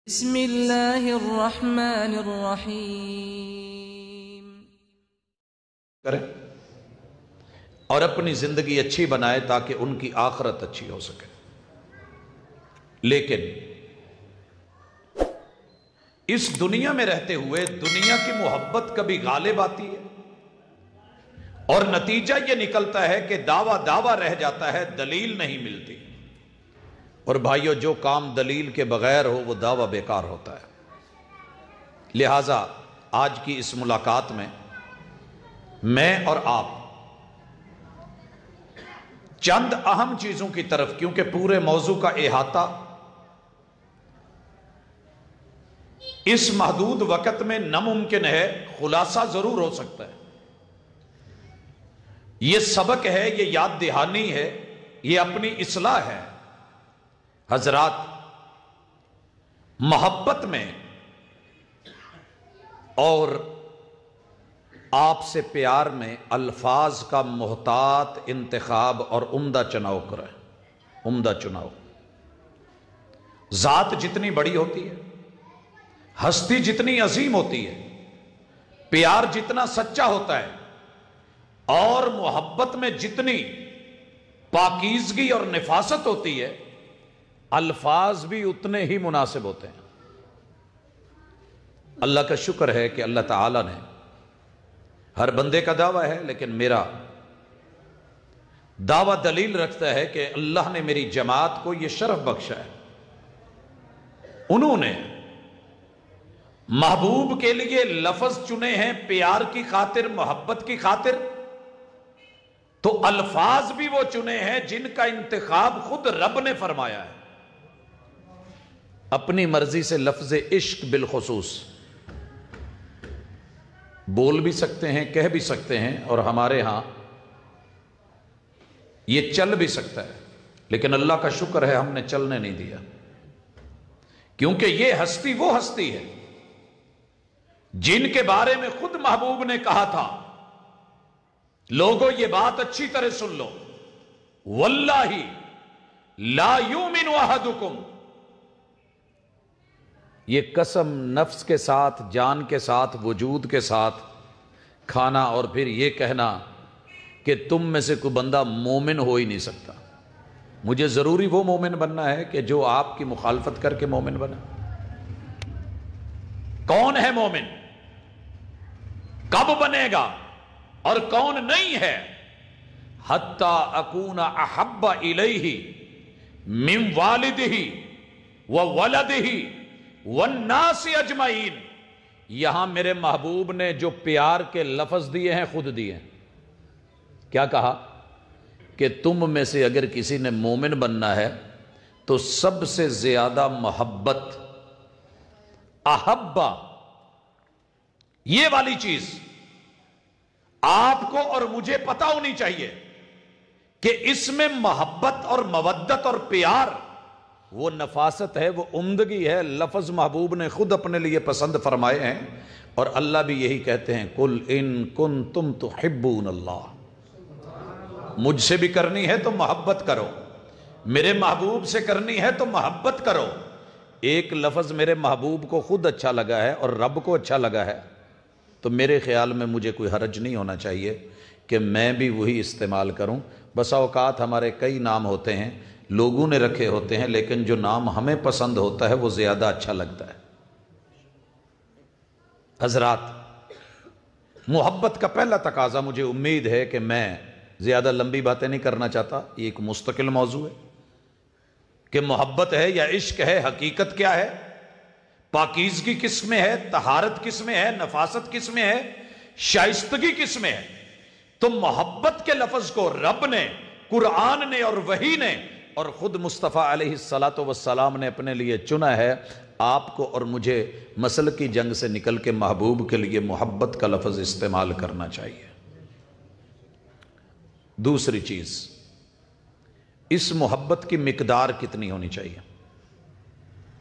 بسم اللہ الرحمن الرحیم کریں اور اپنی زندگی اچھی بنائے تاکہ ان کی آخرت اچھی ہو سکے۔ لیکن اس دنیا میں رہتے ہوئے دنیا کی محبت کبھی غالب آتی ہے اور نتیجہ یہ نکلتا ہے کہ دعویٰ رہ جاتا ہے، دلیل نہیں ملتی۔ اور بھائیو، جو کام دلیل کے بغیر ہو وہ دعویٰ بیکار ہوتا ہے۔ لہٰذا آج کی اس ملاقات میں اور آپ چند اہم چیزوں کی طرف، کیونکہ پورے موضوع کا احاطہ اس محدود وقت میں ناممکن ہے، خلاصہ ضرور ہو سکتا ہے۔ یہ سبق ہے، یہ یاد دہانی ہے، یہ اپنی اصلاح ہے۔ حضرات، محبت میں اور آپ سے پیار میں الفاظ کا محتاط انتخاب اور عمدہ چناؤ کریں، عمدہ چناؤ۔ ذات جتنی بڑی ہوتی ہے، ہستی جتنی عظیم ہوتی ہے، پیار جتنا سچا ہوتا ہے، اور محبت میں جتنی پاکیزگی اور نفاست ہوتی ہے، الفاظ بھی اتنے ہی مناسب ہوتے ہیں۔ اللہ کا شکر ہے کہ اللہ تعالیٰ نے، ہر بندے کا دعویٰ ہے لیکن میرا دعویٰ دلیل رکھتا ہے کہ اللہ نے میری جماعت کو یہ شرف بخشا ہے، انہوں نے محبوب کے لیے لفظ چنے ہیں پیار کی خاطر، محبت کی خاطر، تو الفاظ بھی وہ چنے ہیں جن کا انتخاب خود رب نے فرمایا ہے۔ اپنی مرضی سے لفظ عشق بالخصوص بول بھی سکتے ہیں، کہہ بھی سکتے ہیں، اور ہمارے ہاں یہ چل بھی سکتا ہے، لیکن اللہ کا شکر ہے ہم نے چلنے نہیں دیا، کیونکہ یہ ہستی وہ ہستی ہے جن کے بارے میں خود محبوب نے کہا تھا، لوگوں یہ بات اچھی طرح سن لو، واللہ لا یؤمن احدکم، یہ قسم نفس کے ساتھ، جان کے ساتھ، وجود کے ساتھ کھانا، اور پھر یہ کہنا کہ تم میں سے کوئی بندہ مومن ہو ہی نہیں سکتا۔ مجھے ضروری وہ مومن بننا ہے کہ جو آپ کی مخالفت کر کے مومن بنا۔ کون ہے مومن، کب بنے گا اور کون نہیں ہے؟ حتی اکون احب الیہ من والدہ وولدہ والناس اجمعین، یہاں میرے محبوب نے جو پیار کے لفظ دیے ہیں خود دیے ہیں۔ کیا کہا؟ کہ تم میں سے اگر کسی نے مومن بننا ہے تو سب سے زیادہ محبت، احبا، یہ والی چیز آپ کو اور مجھے پتہ ہونی چاہیے کہ اس میں محبت اور مودت اور پیار، وہ نفاست ہے، وہ عمدگی ہے، لفظ محبوب نے خود اپنے لیے پسند فرمائے ہیں، اور اللہ بھی یہی کہتے ہیں، قُلْ إِن كُنْتُمْ تُحِبُّونَ اللَّهَ، مجھ سے بھی کرنی ہے تو محبت کرو، میرے محبوب سے کرنی ہے تو محبت کرو۔ ایک لفظ میرے محبوب کو خود اچھا لگا ہے اور رب کو اچھا لگا ہے، تو میرے خیال میں مجھے کوئی حرج نہیں ہونا چاہیے کہ میں بھی وہی استعمال کروں۔ بسا اوقات ہمارے کئی نام ہوتے ہیں، لوگوں نے رکھے ہوتے ہیں، لیکن جو نام ہمیں پسند ہوتا ہے وہ زیادہ اچھا لگتا ہے۔ حضرات، محبت کا پہلا تقاضا، مجھے امید ہے کہ میں زیادہ لمبی باتیں نہیں کرنا چاہتا، یہ ایک مستقل موضوع ہے کہ محبت ہے یا عشق ہے، حقیقت کیا ہے، پاکیزگی کس میں ہے، طہارت کس میں ہے، نفاست کس میں ہے، شائستگی کس میں ہے۔ تو محبت کے لفظ کو رب نے، قرآن نے اور وحی نے اور خود مصطفیٰ علیہ السلام نے اپنے لیے چنا ہے۔ آپ کو اور مجھے مسل کی جنگ سے نکل کے محبوب کے لیے محبت کا لفظ استعمال کرنا چاہیے۔ دوسری چیز، اس محبت کی مقدار کتنی ہونی چاہیے،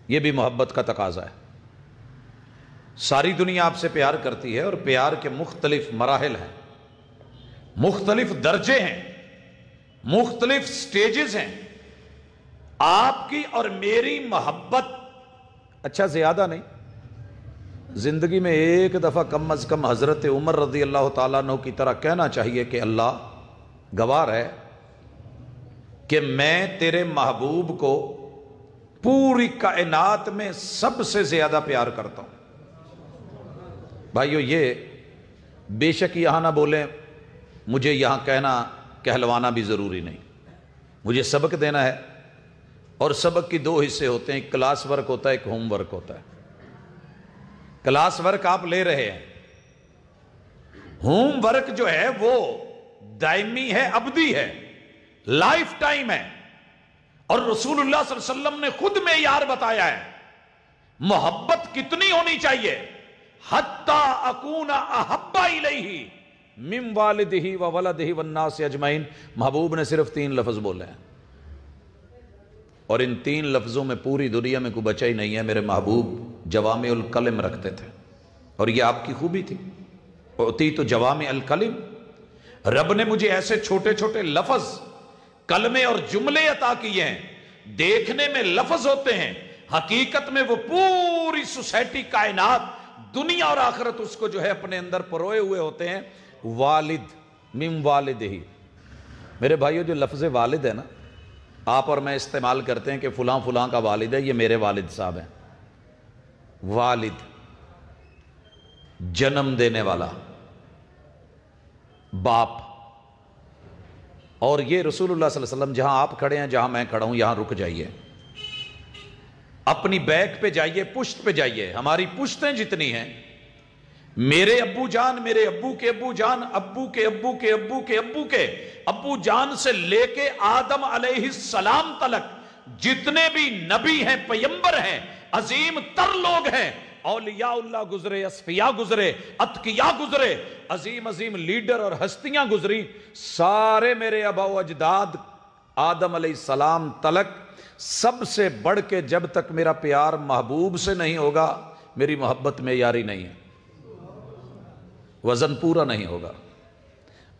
یہ بھی محبت کا تقاضا ہے۔ ساری دنیا آپ سے پیار کرتی ہے، اور پیار کے مختلف مراحل ہیں، مختلف درجے ہیں، مختلف سٹیجز ہیں۔ آپ کی اور میری محبت اچھا زیادہ نہیں، زندگی میں ایک دفعہ کم از کم حضرت عمر رضی اللہ تعالیٰ عنہ کی طرح کہنا چاہیے کہ اللہ گواہ ہے کہ میں تیرے محبوب کو پوری کائنات میں سب سے زیادہ پیار کرتا ہوں۔ بھائیو یہ بے شک یہاں نہ بولیں، مجھے یہاں کہلوانا بھی ضروری نہیں، مجھے سبق دینا ہے، اور سبق کی دو حصے ہوتے ہیں، ایک کلاس ورک ہوتا ہے، ایک ہوم ورک ہوتا ہے۔ کلاس ورک آپ لے رہے ہیں، ہوم ورک جو ہے وہ دائمی ہے، ابدی ہے، لائف ٹائم ہے، اور رسول اللہ صلی اللہ علیہ وسلم نے خود معیار بتایا ہے محبت کتنی ہونی چاہیے، حتی اکون احب الیہ من والدہ وولدہ والناس اجمعین۔ محبوب نے صرف 3 لفظ بولے ہیں، اور ان 3 لفظوں میں پوری دنیا میں کوئی بچا ہی نہیں ہے۔ میرے محبوب جوامع الکلم رکھتے تھے، اور یہ آپ کی خوبی تھی، اعطیت جوامع الکلم، رب نے مجھے ایسے چھوٹے چھوٹے لفظ، کلمے اور جملے عطا کیے ہیں، دیکھنے میں لفظ ہوتے ہیں، حقیقت میں وہ پوری سوسائٹی، کائنات، دنیا اور آخرت اس کو جو ہے اپنے اندر پروئے ہوئے ہوتے ہیں۔ والد من والدہ، میرے بھائیو جو لفظ والد ہے نا، آپ اور میں استعمال کرتے ہیں کہ فلاں فلاں کا والد ہے، یہ میرے والد صاحب ہیں۔ والد جنم دینے والا، باپ، اور یہ رسول اللہ صلی اللہ علیہ وسلم جہاں آپ کھڑے ہیں، جہاں میں کھڑا ہوں، یہاں رک جائیے، اپنی بیک پہ جائیے، پشت پہ جائیے، ہماری پشتیں جتنی ہیں، میرے ابو جان، میرے ابو کے ابو جان، ابو کے ابو کے ابو کے ابو کے ابو جان سے لے کے آدم علیہ السلام تلک جتنے بھی نبی ہیں، پیمبر ہیں، عظیم تر لوگ ہیں، اولیاء اللہ گزرے، اصفیاء گزرے، اتقیاء گزرے، عظیم عظیم لیڈر اور ہستیاں گزری، سارے میرے آباء و اجداد آدم علیہ السلام تلک، سب سے بڑھ کے جب تک میرا پیار محبوب سے نہیں ہوگا، میری محبت معیاری نہیں ہے، وزن پورا نہیں ہوگا۔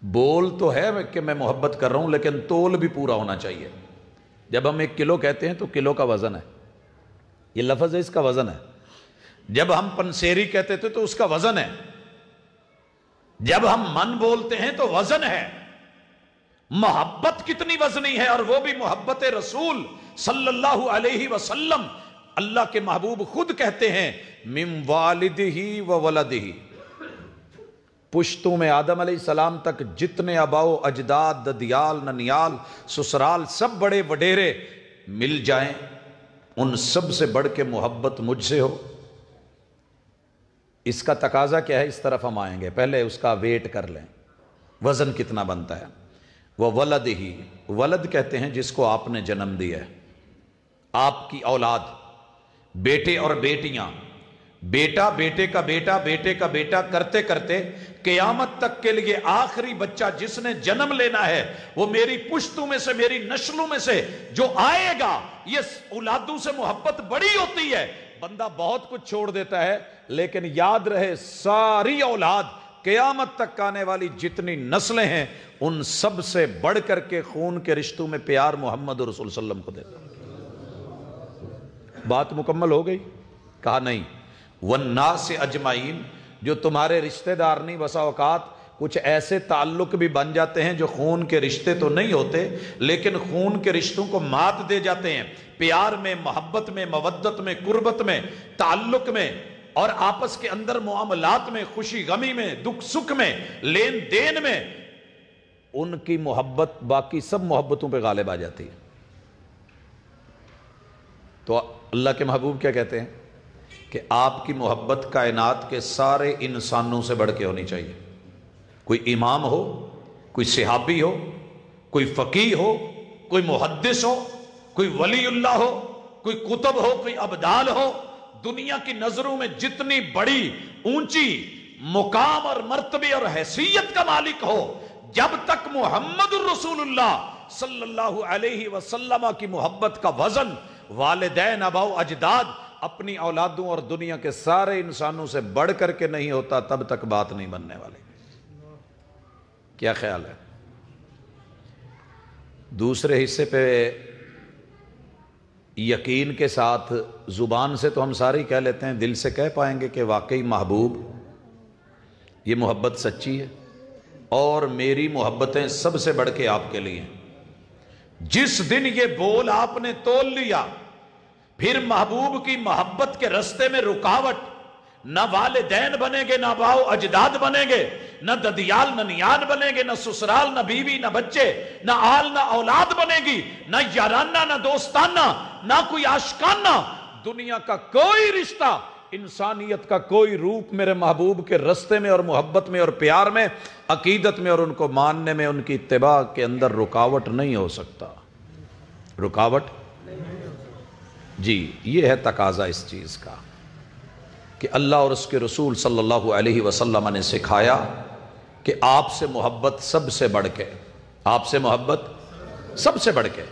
بول تو ہے کہ میں محبت کر رہا ہوں، لیکن تول بھی پورا ہونا چاہیے۔ جب ہم 1 کلو کہتے ہیں تو کلو کا وزن ہے، یہ لفظ ہے، اس کا وزن ہے۔ جب ہم پنسیری کہتے تھے تو اس کا وزن ہے۔ جب ہم من بولتے ہیں تو وزن ہے۔ محبت کتنی وزنی ہے، اور وہ بھی محبت رسول صلی اللہ علیہ وسلم۔ اللہ کے محبوب خود کہتے ہیں من والدہ و ولدہ، پشتوں میں آدم علیہ السلام تک جتنے آباء و اجداد، ددیال، ننیال، سسرال، سب بڑے وڈیرے مل جائیں، ان سب سے بڑھ کے محبت مجھ سے ہو۔ اس کا تقاضا کیا ہے، اس طرف ہم آئیں گے، پہلے اس کا ویٹ کر لیں، وزن کتنا بنتا ہے۔ وہ ولد ہی، ولد کہتے ہیں جس کو آپ نے جنم دیا ہے، آپ کی اولاد، بیٹے اور بیٹیاں، بیٹا، بیٹے کا بیٹا، بیٹے کا بیٹا، کرتے کرتے قیامت تک کے لیے آخری بچہ جس نے جنم لینا ہے، وہ میری پشتوں میں سے، میری نسلوں میں سے جو آئے گا۔ یہ اولادوں سے محبت بڑی ہوتی ہے، بندہ بہت کچھ چھوڑ دیتا ہے، لیکن یاد رہے ساری اولاد، قیامت تک آنے والی جتنی نسلیں ہیں، ان سب سے بڑھ کر کے خون کے رشتوں میں پیار محمد رسول صلی اللہ علیہ وسلم کو دیتا۔ بات مکمل ہو گئی؟ کہا نہیں، والناس اجمعین، جو تمہارے رشتہ دار نہیں، بسا اوقات کچھ ایسے تعلق بھی بن جاتے ہیں جو خون کے رشتے تو نہیں ہوتے، لیکن خون کے رشتوں کو مات دے جاتے ہیں، پیار میں، محبت میں، مودت میں، قربت میں، تعلق میں، اور آپس کے اندر معاملات میں، خوشی غمی میں، دکھ سکھ میں، لین دین میں، ان کی محبت باقی سب محبتوں پہ غالب آ جاتی ہے۔ تو اللہ کے محبوب کیا کہتے ہیں کہ آپ کی محبت کائنات کے سارے انسانوں سے بڑھ کے ہونی چاہیے۔ کوئی امام ہو، کوئی صحابی ہو، کوئی فقیہ ہو، کوئی محدث ہو، کوئی ولی اللہ ہو، کوئی کتب ہو، کوئی ابدال ہو، دنیا کی نظروں میں جتنی بڑی اونچی مقام اور مرتبے اور حیثیت کا مالک ہو، جب تک محمد الرسول اللہ صلی اللہ علیہ وسلم کی محبت کا وزن والدین، آباء و اجداد، اپنی اولادوں اور دنیا کے سارے انسانوں سے بڑھ کر کے نہیں ہوتا، تب تک بات نہیں بننے والی۔ کیا خیال ہے؟ دوسرے حصے پہ یقین کے ساتھ زبان سے تو ہم سارے کہہ لیتے ہیں، دل سے کہہ پائیں گے کہ واقعی محبوب یہ محبت سچی ہے اور میری محبتیں سب سے بڑھ کے آپ کے لیے ہیں۔ جس دن یہ بول آپ نے تول لیا، پھر محبوب کی محبت کے رستے میں رکاوٹ نہ والدین بنیں گے، نہ باؤ اجداد بنیں گے، نہ ددیال ننیال بنیں گے، نہ سسرال، نہ بیوی، نہ بچے، نہ آل، نہ اولاد بنے گی، نہ یارانہ، نہ دوستانہ، نہ کوئی عاشقانہ، دنیا کا کوئی رشتہ، انسانیت کا کوئی روپ میرے محبوب کے رستے میں اور محبت میں اور پیار میں، عقیدت میں اور ان کو ماننے میں، ان کی اتباع کے اندر رکاوٹ نہیں ہو سکتا۔ رکاوٹ جی، یہ ہے تقاضا اس چیز کا کہ اللہ اور اس کے رسول صلی اللہ علیہ وسلم نے سکھایا کہ آپ سے محبت سب سے بڑھ کے، آپ سے محبت سب سے بڑھ کے،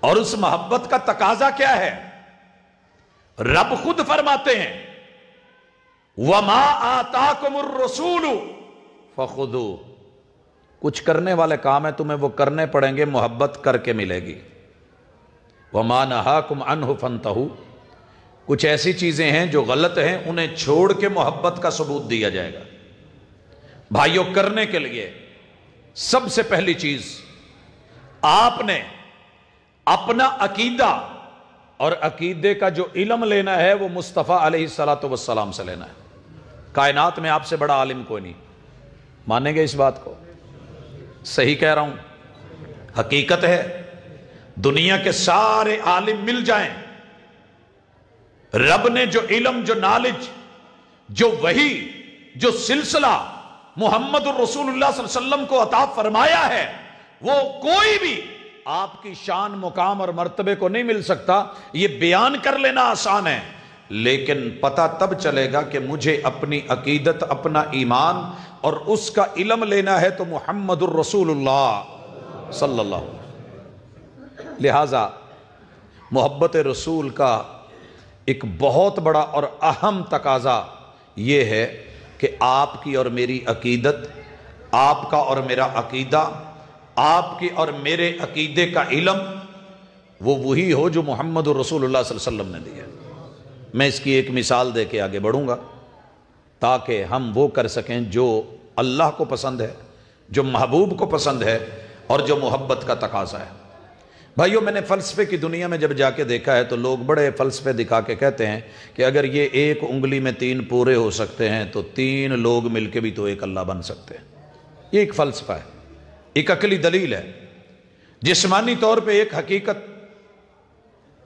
اور اس محبت کا تقاضا کیا ہے؟ رب خود فرماتے ہیں وَمَا آتَاكُمُ الرَّسُولُ فَخُذُوهُ، کچھ کرنے والے کام ہیں تمہیں وہ کرنے پڑیں گے، محبت کر کے ملے گی۔ وَمَا نَهَاكُمْ عَنْهُ فَانْتَهُوا، کچھ ایسی چیزیں ہیں جو غلط ہیں انہیں چھوڑ کے محبت کا ثبوت دیا جائے گا۔ بھائیوں، کرنے کے لیے سب سے پہلی چیز آپ نے اپنا عقیدہ اور عقیدے کا جو علم لینا ہے وہ مصطفیٰ علیہ السلام سے لینا ہے۔ کائنات میں آپ سے بڑا عالم کوئی نہیں، مانیں گے اس بات کو؟ صحیح کہہ رہا ہوں، حقیقت ہے۔ دنیا کے سارے عالم مل جائیں، رب نے جو علم، جو نالج، جو وحی، جو سلسلہ محمد الرسول اللہ صلی اللہ علیہ وسلم کو عطا فرمایا ہے، وہ کوئی بھی آپ کی شان، مقام اور مرتبے کو نہیں مل سکتا۔ یہ بیان کر لینا آسان ہے، لیکن پتہ تب چلے گا کہ مجھے اپنی عقیدت، اپنا ایمان اور اس کا علم لینا ہے تو محمد الرسول اللہ صلی اللہ علیہ وسلم۔ لہٰذا محبت رسول کا ایک بہت بڑا اور اہم تقاضا یہ ہے کہ آپ کی اور میری عقیدت، آپ کا اور میرا عقیدہ، آپ کی اور میرے عقیدے کا علم وہ وہی ہو جو محمد الرسول اللہ صلی اللہ علیہ وسلم نے دیا۔ میں اس کی ایک مثال دے کے آگے بڑھوں گا تاکہ ہم وہ کر سکیں جو اللہ کو پسند ہے، جو محبوب کو پسند ہے اور جو محبت کا تقاضا ہے۔ بھائیو، میں نے فلسفے کی دنیا میں جب جا کے دیکھا ہے تو لوگ بڑے فلسفے دکھا کے کہتے ہیں کہ اگر یہ ایک انگلی میں 3 پورے ہو سکتے ہیں تو 3 لوگ مل کے بھی تو ایک اللہ بن سکتے ہیں۔ یہ ایک فلسفہ ہے، ایک عقلی دلیل ہے۔ جسمانی طور پہ ایک حقیقت،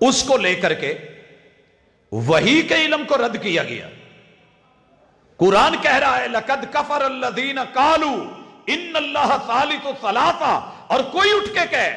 اس کو لے کر کے وحی کے علم کو رد کیا گیا۔ قرآن کہہ رہا ہے لَقَدْ كَفَرَ الَّذِينَ قَالُوا إِنَّ اللَّهَ ثَالِثُ ثَلَاثَةٍ، اور کوئی اٹھ کے کہے،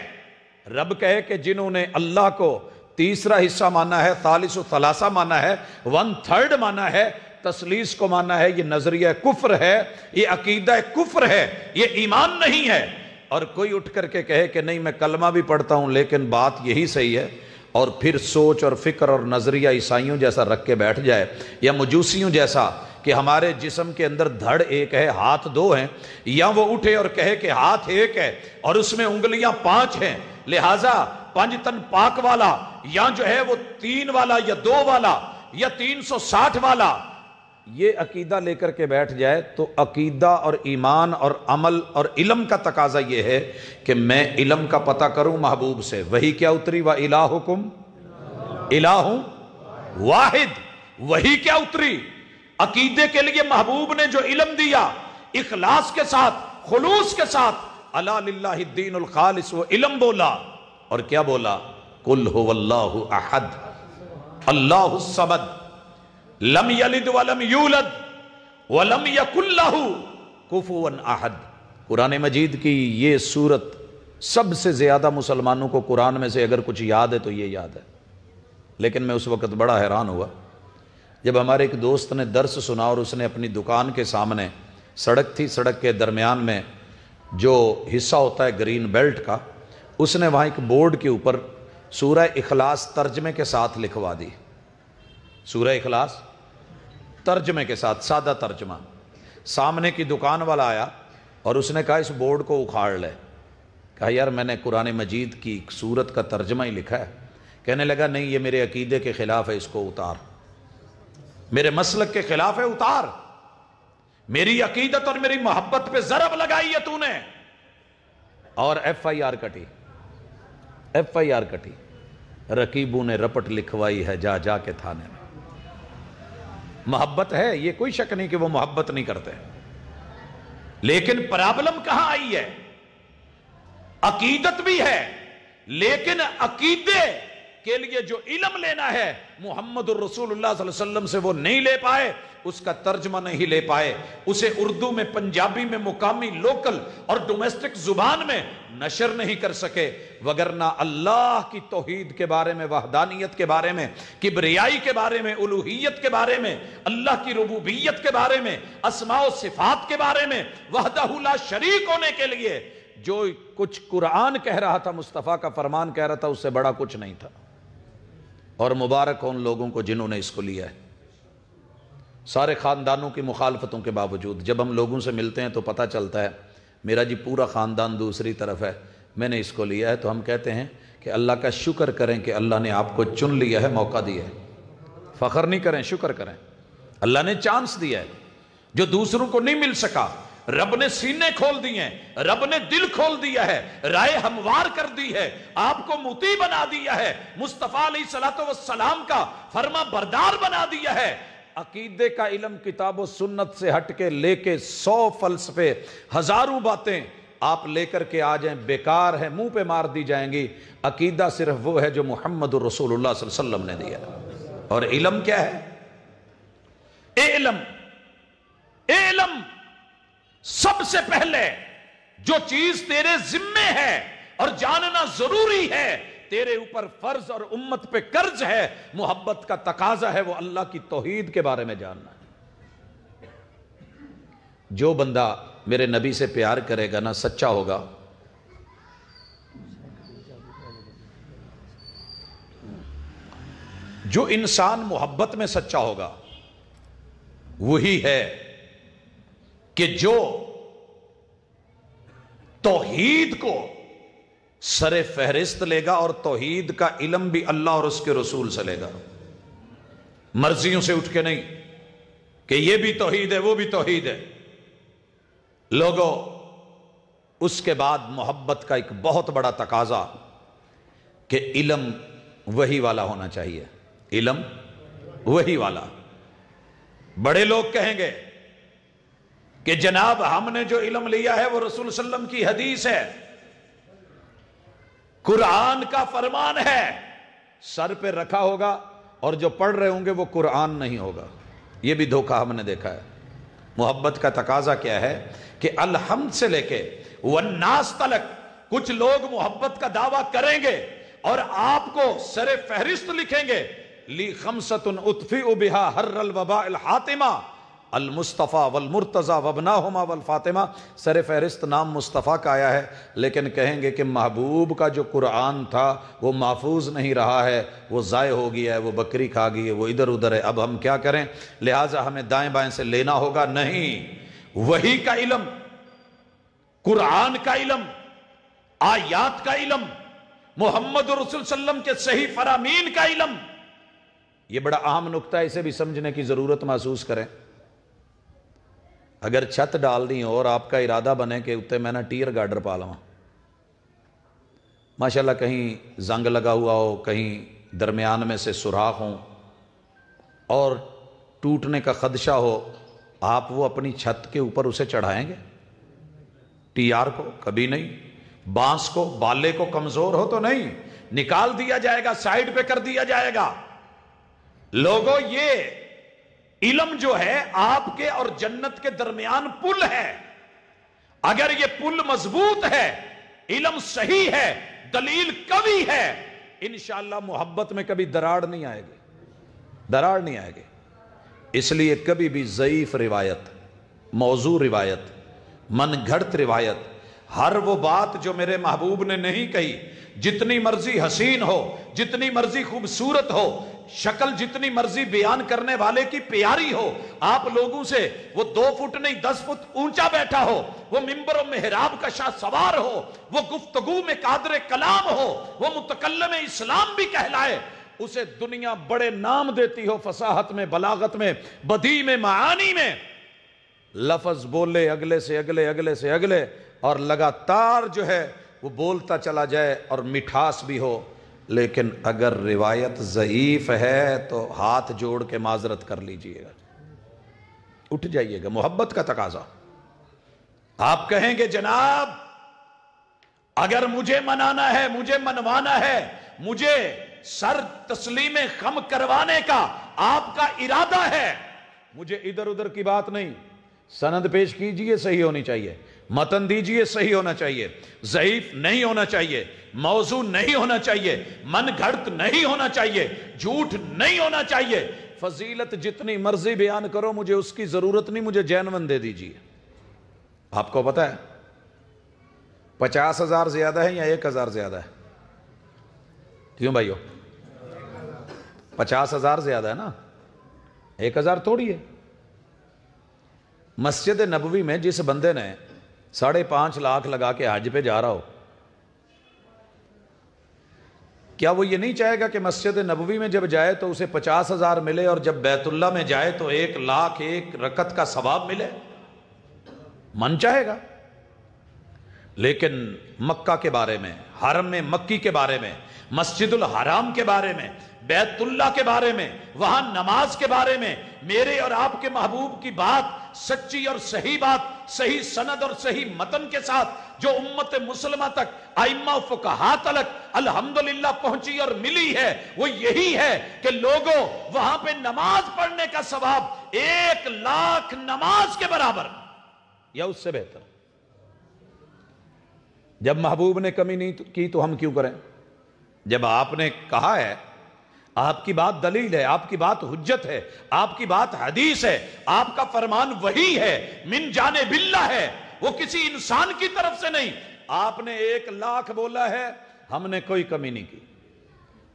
رب کہے کہ جنہوں نے اللہ کو تیسرا حصہ مانا ہے، ثالث و ثلاثہ مانا ہے، 1/3 مانا ہے، تثلیث کو مانا ہے، یہ نظریہ کفر ہے، یہ عقیدہ کفر ہے، یہ ایمان نہیں ہے۔ اور کوئی اٹھ کر کے کہے کہ نہیں، میں کلمہ بھی پڑھتا ہوں لیکن بات یہی صحیح ہے، اور پھر سوچ اور فکر اور نظریہ عیسائیوں جیسا رکھ کے بیٹھ جائے یا مجوسیوں جیسا کہ ہمارے جسم کے اندر دھڑ ایک ہے، ہاتھ 2 ہیں، یا وہ اٹھے اور کہے کہ ہاتھ ایک ہے اور اس میں انگلیاں 5 ہیں، لہٰذا 5 تن پاک والا، یا جو ہے وہ 3 والا یا 2 والا یا 360 والا، یہ عقیدہ لے کر کے بیٹھ جائے تو عقیدہ اور ایمان اور عمل اور علم کا تقاضا یہ ہے کہ میں علم کا پتہ کروں محبوب سے۔ وہی کیا اتری؟ وَإِلَٰهُكُمْ إِلَٰهٌ وَاحِدٌ، وہی کیا اتری؟ عقیدے کے لیے محبوب نے جو علم دیا، اخلاص کے ساتھ، خلوص کے ساتھ، الا للہ الدین الخالص، وہ علم بولا، اور کیا بولا؟ قل هو اللہ احد اللہ الصمد لم یلد ولم یولد ولم یکن لہ کفوا احد۔ قرآن مجید کی یہ سورت سب سے زیادہ مسلمانوں کو قرآن میں سے اگر کچھ یاد ہے تو یہ یاد ہے، لیکن میں اس وقت بڑا حیران ہوا جب ہمارے ایک دوست نے درس سنا اور اس نے اپنی دکان کے سامنے، سڑک تھی، سڑک کے درمیان میں جو حصہ ہوتا ہے گرین بیلٹ کا، اس نے وہاں ایک بورڈ کے اوپر سورہ اخلاص ترجمے کے ساتھ لکھوا دی۔ سورہ اخلاص ترجمے کے ساتھ، سادہ ترجمہ۔ سامنے کی دکان والا آیا اور اس نے کہا اس بورڈ کو اکھاڑ لے۔ کہا یار میں نے قرآن مجید کی ایک سورت کا ترجمہ ہی لکھا ہے، کہنے لگا نہیں یہ میرے عقیدے کے خلاف ہے، اس کو اتار، میرے مسلک کے خلاف ہے، اتار، میری عقیدت اور میری محبت پہ ضرب لگائی ہے تو نے، اور ایف آئی آر کٹی، ایف آئی آر کٹی، رقیبوں نے رپٹ لکھوائی ہے جا جا کے تھانے میں۔ محبت ہے، یہ کوئی شک نہیں کہ وہ محبت نہیں کرتے، لیکن پرابلم کہاں آئی ہے؟ عقیدت بھی ہے، لیکن عقیدے کے لیے جو علم لینا ہے محمد الرسول اللہ صلی اللہ علیہ وسلم سے وہ نہیں لے پائے، اس کا ترجمہ نہیں لے پائے، اسے اردو میں، پنجابی میں، مقامی لوکل اور ڈومیسٹک زبان میں نشر نہیں کر سکے، وگرنہ اللہ کی توحید کے بارے میں، وحدانیت کے بارے میں، کبریائی کے بارے میں، الوہیت کے بارے میں، اللہ کی ربوبیت کے بارے میں، اسماء و صفات کے بارے میں، وحدہ لا شریک ہونے کے لیے جو کچھ قرآن کہہ رہا تھا، مصطفیٰ کا فرمان کہہ رہا تھا، اس سے بڑا کچھ نہیں تھا۔ اور مبارک ہو ان لوگوں کو جنہوں نے اس کو لیا ہے، سارے خاندانوں کی مخالفتوں کے باوجود۔ جب ہم لوگوں سے ملتے ہیں تو پتہ چلتا ہے میرا جی پورا خاندان دوسری طرف ہے، میں نے اس کو لیا ہے، تو ہم کہتے ہیں کہ اللہ کا شکر کریں کہ اللہ نے آپ کو چن لیا ہے، موقع دیا ہے۔ فخر نہیں کریں، شکر کریں، اللہ نے چانس دیا ہے جو دوسروں کو نہیں مل سکا۔ رب نے سینے کھول دیے ہیں، رب نے دل کھول دیا ہے، رائے ہموار کر دی ہے، آپ کو مطیع بنا دیا ہے، مصطفیٰ علیہ السلام کا فرما بردار بنا دیا ہے۔ عقیدے کا علم کتاب و سنت سے ہٹ کے لے کے 100 فلسفے، ہزاروں باتیں آپ لے کر کے آ جائیں، بیکار ہے، منہ پہ مار دی جائیں گی۔ عقیدہ صرف وہ ہے جو محمد الرسول اللہ صلی اللہ علیہ وسلم نے دیا ہے۔ اور علم کیا ہے؟ علم سب سے پہلے جو چیز تیرے ذمے ہے اور جاننا ضروری ہے، تیرے اوپر فرض اور امت پہ قرض ہے، محبت کا تقاضا ہے، وہ اللہ کی توحید کے بارے میں جاننا ہے۔ جو بندہ میرے نبی سے پیار کرے گا نا، سچا ہوگا، جو انسان محبت میں سچا ہوگا وہی ہے کہ جو توحید کو سر فہرست لے گا، اور توحید کا علم بھی اللہ اور اس کے رسول سے لے گا، مرضیوں سے اٹھ کے نہیں کہ یہ بھی توحید ہے وہ بھی توحید ہے۔ لوگوں، اس کے بعد محبت کا ایک بہت بڑا تقاضا کہ علم وہی والا ہونا چاہیے، علم وہی والا۔ بڑے لوگ کہیں گے کہ جناب ہم نے جو علم لیا ہے وہ رسول صلی اللہ علیہ وسلم کی حدیث ہے، قرآن کا فرمان ہے، سر پہ رکھا ہوگا اور جو پڑھ رہے ہوں گے وہ قرآن نہیں ہوگا۔ یہ بھی دھوکہ ہم نے دیکھا ہے۔ محبت کا تقاضا کیا ہے کہ الحمد سے لے کے والناس تلک کچھ لوگ محبت کا دعویٰ کریں گے اور آپ کو سر فہرست لکھیں گے، لی خمسۃ اطفئ بہا حر الوباء الحاتمہ، المصطفیٰ والمرتضیٰ وابناہما والفاطمہ۔ سر فہرست نام مصطفیٰ کا آیا ہے، لیکن کہیں گے کہ محبوب کا جو قرآن تھا وہ محفوظ نہیں رہا ہے، وہ ضائع ہو گیا ہے، وہ بکری کھا گئی ہے، وہ ادھر ادھر ہے، اب ہم کیا کریں؟ لہٰذا ہمیں دائیں بائیں سے لینا ہوگا۔ نہیں، وحی کا علم، قرآن کا علم، آیات کا علم، محمد رسول صلی اللہ علیہ وسلم کے صحیح فرامین کا علم، یہ بڑا اہم نقطہ ہے، اسے بھی سمجھنے کی ضرورت محسوس کریں۔ اگر چھت ڈالنی ہو اور آپ کا ارادہ بنے کہ اتنے میں نے ٹیر گارڈر پا لوں، ماشاءاللہ کہیں زنگ لگا ہوا ہو، کہیں درمیان میں سے سوراخ ہوں اور ٹوٹنے کا خدشہ ہو، آپ وہ اپنی چھت کے اوپر اسے چڑھائیں گے؟ ٹی آر کو کبھی نہیں، بانس کو، بالے کو کمزور ہو تو نہیں، نکال دیا جائے گا، سائیڈ پہ کر دیا جائے گا۔ لوگوں، یہ علم جو ہے آپ کے اور جنت کے درمیان پل ہے۔ اگر یہ پل مضبوط ہے، علم صحیح ہے، دلیل قوی ہے، انشاءاللہ محبت میں کبھی دراڑ نہیں آئے گی، دراڑ نہیں آئے گی۔ اس لیے کبھی بھی ضعیف روایت، موضوع روایت، من گھڑت روایت، ہر وہ بات جو میرے محبوب نے نہیں کہی، جتنی مرضی حسین ہو، جتنی مرضی خوبصورت ہو، شکل جتنی مرضی بیان کرنے والے کی پیاری ہو، آپ لوگوں سے وہ 2 فٹ نہیں 10 فٹ اونچا بیٹھا ہو، وہ منبر و محراب کا شاہ سوار ہو، وہ گفتگو میں قادر کلام ہو، وہ متکلم اسلام بھی کہلائے، اسے دنیا بڑے نام دیتی ہو، فصاحت میں، بلاغت میں، بدیع میں، معانی میں، لفظ بولے اگلے سے اگلے، اگلے سے اگلے، اور لگاتار جو ہے وہ بولتا چلا جائے اور مٹھاس بھی ہو، لیکن اگر روایت ضعیف ہے تو ہاتھ جوڑ کے معذرت کر لیجئے گا، اٹھ جائیے گا، محبت کا تقاضا۔ آپ کہیں گے جناب اگر مجھے منانا ہے، مجھے منوانا ہے، مجھے سر تسلیم خم کروانے کا آپ کا ارادہ ہے، مجھے ادھر ادھر کی بات نہیں، سند پیش کیجئے، صحیح ہونی چاہیے، متن دیجئے، صحیح ہونا چاہیے، ضعیف نہیں ہونا چاہیے، موضوع نہیں ہونا چاہیے، من گھڑت نہیں ہونا چاہیے، جھوٹ نہیں ہونا چاہیے، فضیلت جتنی مرضی بیان کرو، مجھے اس کی ضرورت نہیں، مجھے جینون دے دیجئے۔ آپ کو پتا ہے 50,000 زیادہ ہے یا 1,000 زیادہ ہے؟ کیوں بھائیو؟ 50,000 زیادہ ہے نا، 1,000 تھوڑی ہے۔ مسجد نبوی میں جس بندے نے 5.5 لاکھ لگا کے حج پہ جا رہا ہو، کیا وہ یہ نہیں چاہے گا کہ مسجد نبوی میں جب جائے تو اسے 50,000 ملے، اور جب بیت اللہ میں جائے تو 1 لاکھ 1 رکعت کا ثواب ملے؟ من چاہے گا۔ لیکن مکہ کے بارے میں، حرم مکی کے بارے میں، مسجد الحرام کے بارے میں، بیت اللہ کے بارے میں، وہاں نماز کے بارے میں، میرے اور آپ کے محبوب کی بات سچی اور صحیح بات، صحیح سند اور صحیح متن کے ساتھ جو امت مسلمہ تک، ائمہ و فقہاء تک الحمدللہ پہنچی اور ملی ہے، وہ یہی ہے کہ لوگوں وہاں پہ نماز پڑھنے کا ثواب 1 لاکھ نماز کے برابر یا اس سے بہتر۔ جب محبوب نے کمی نہیں کی تو ہم کیوں کریں؟ جب آپ نے کہا ہے، آپ کی بات دلیل ہے، آپ کی بات حجت ہے، آپ کی بات حدیث ہے، آپ کا فرمان وحی ہے، من جانب اللہ ہے، وہ کسی انسان کی طرف سے نہیں، آپ نے 1 لاکھ بولا ہے، ہم نے کوئی کمی نہیں کی۔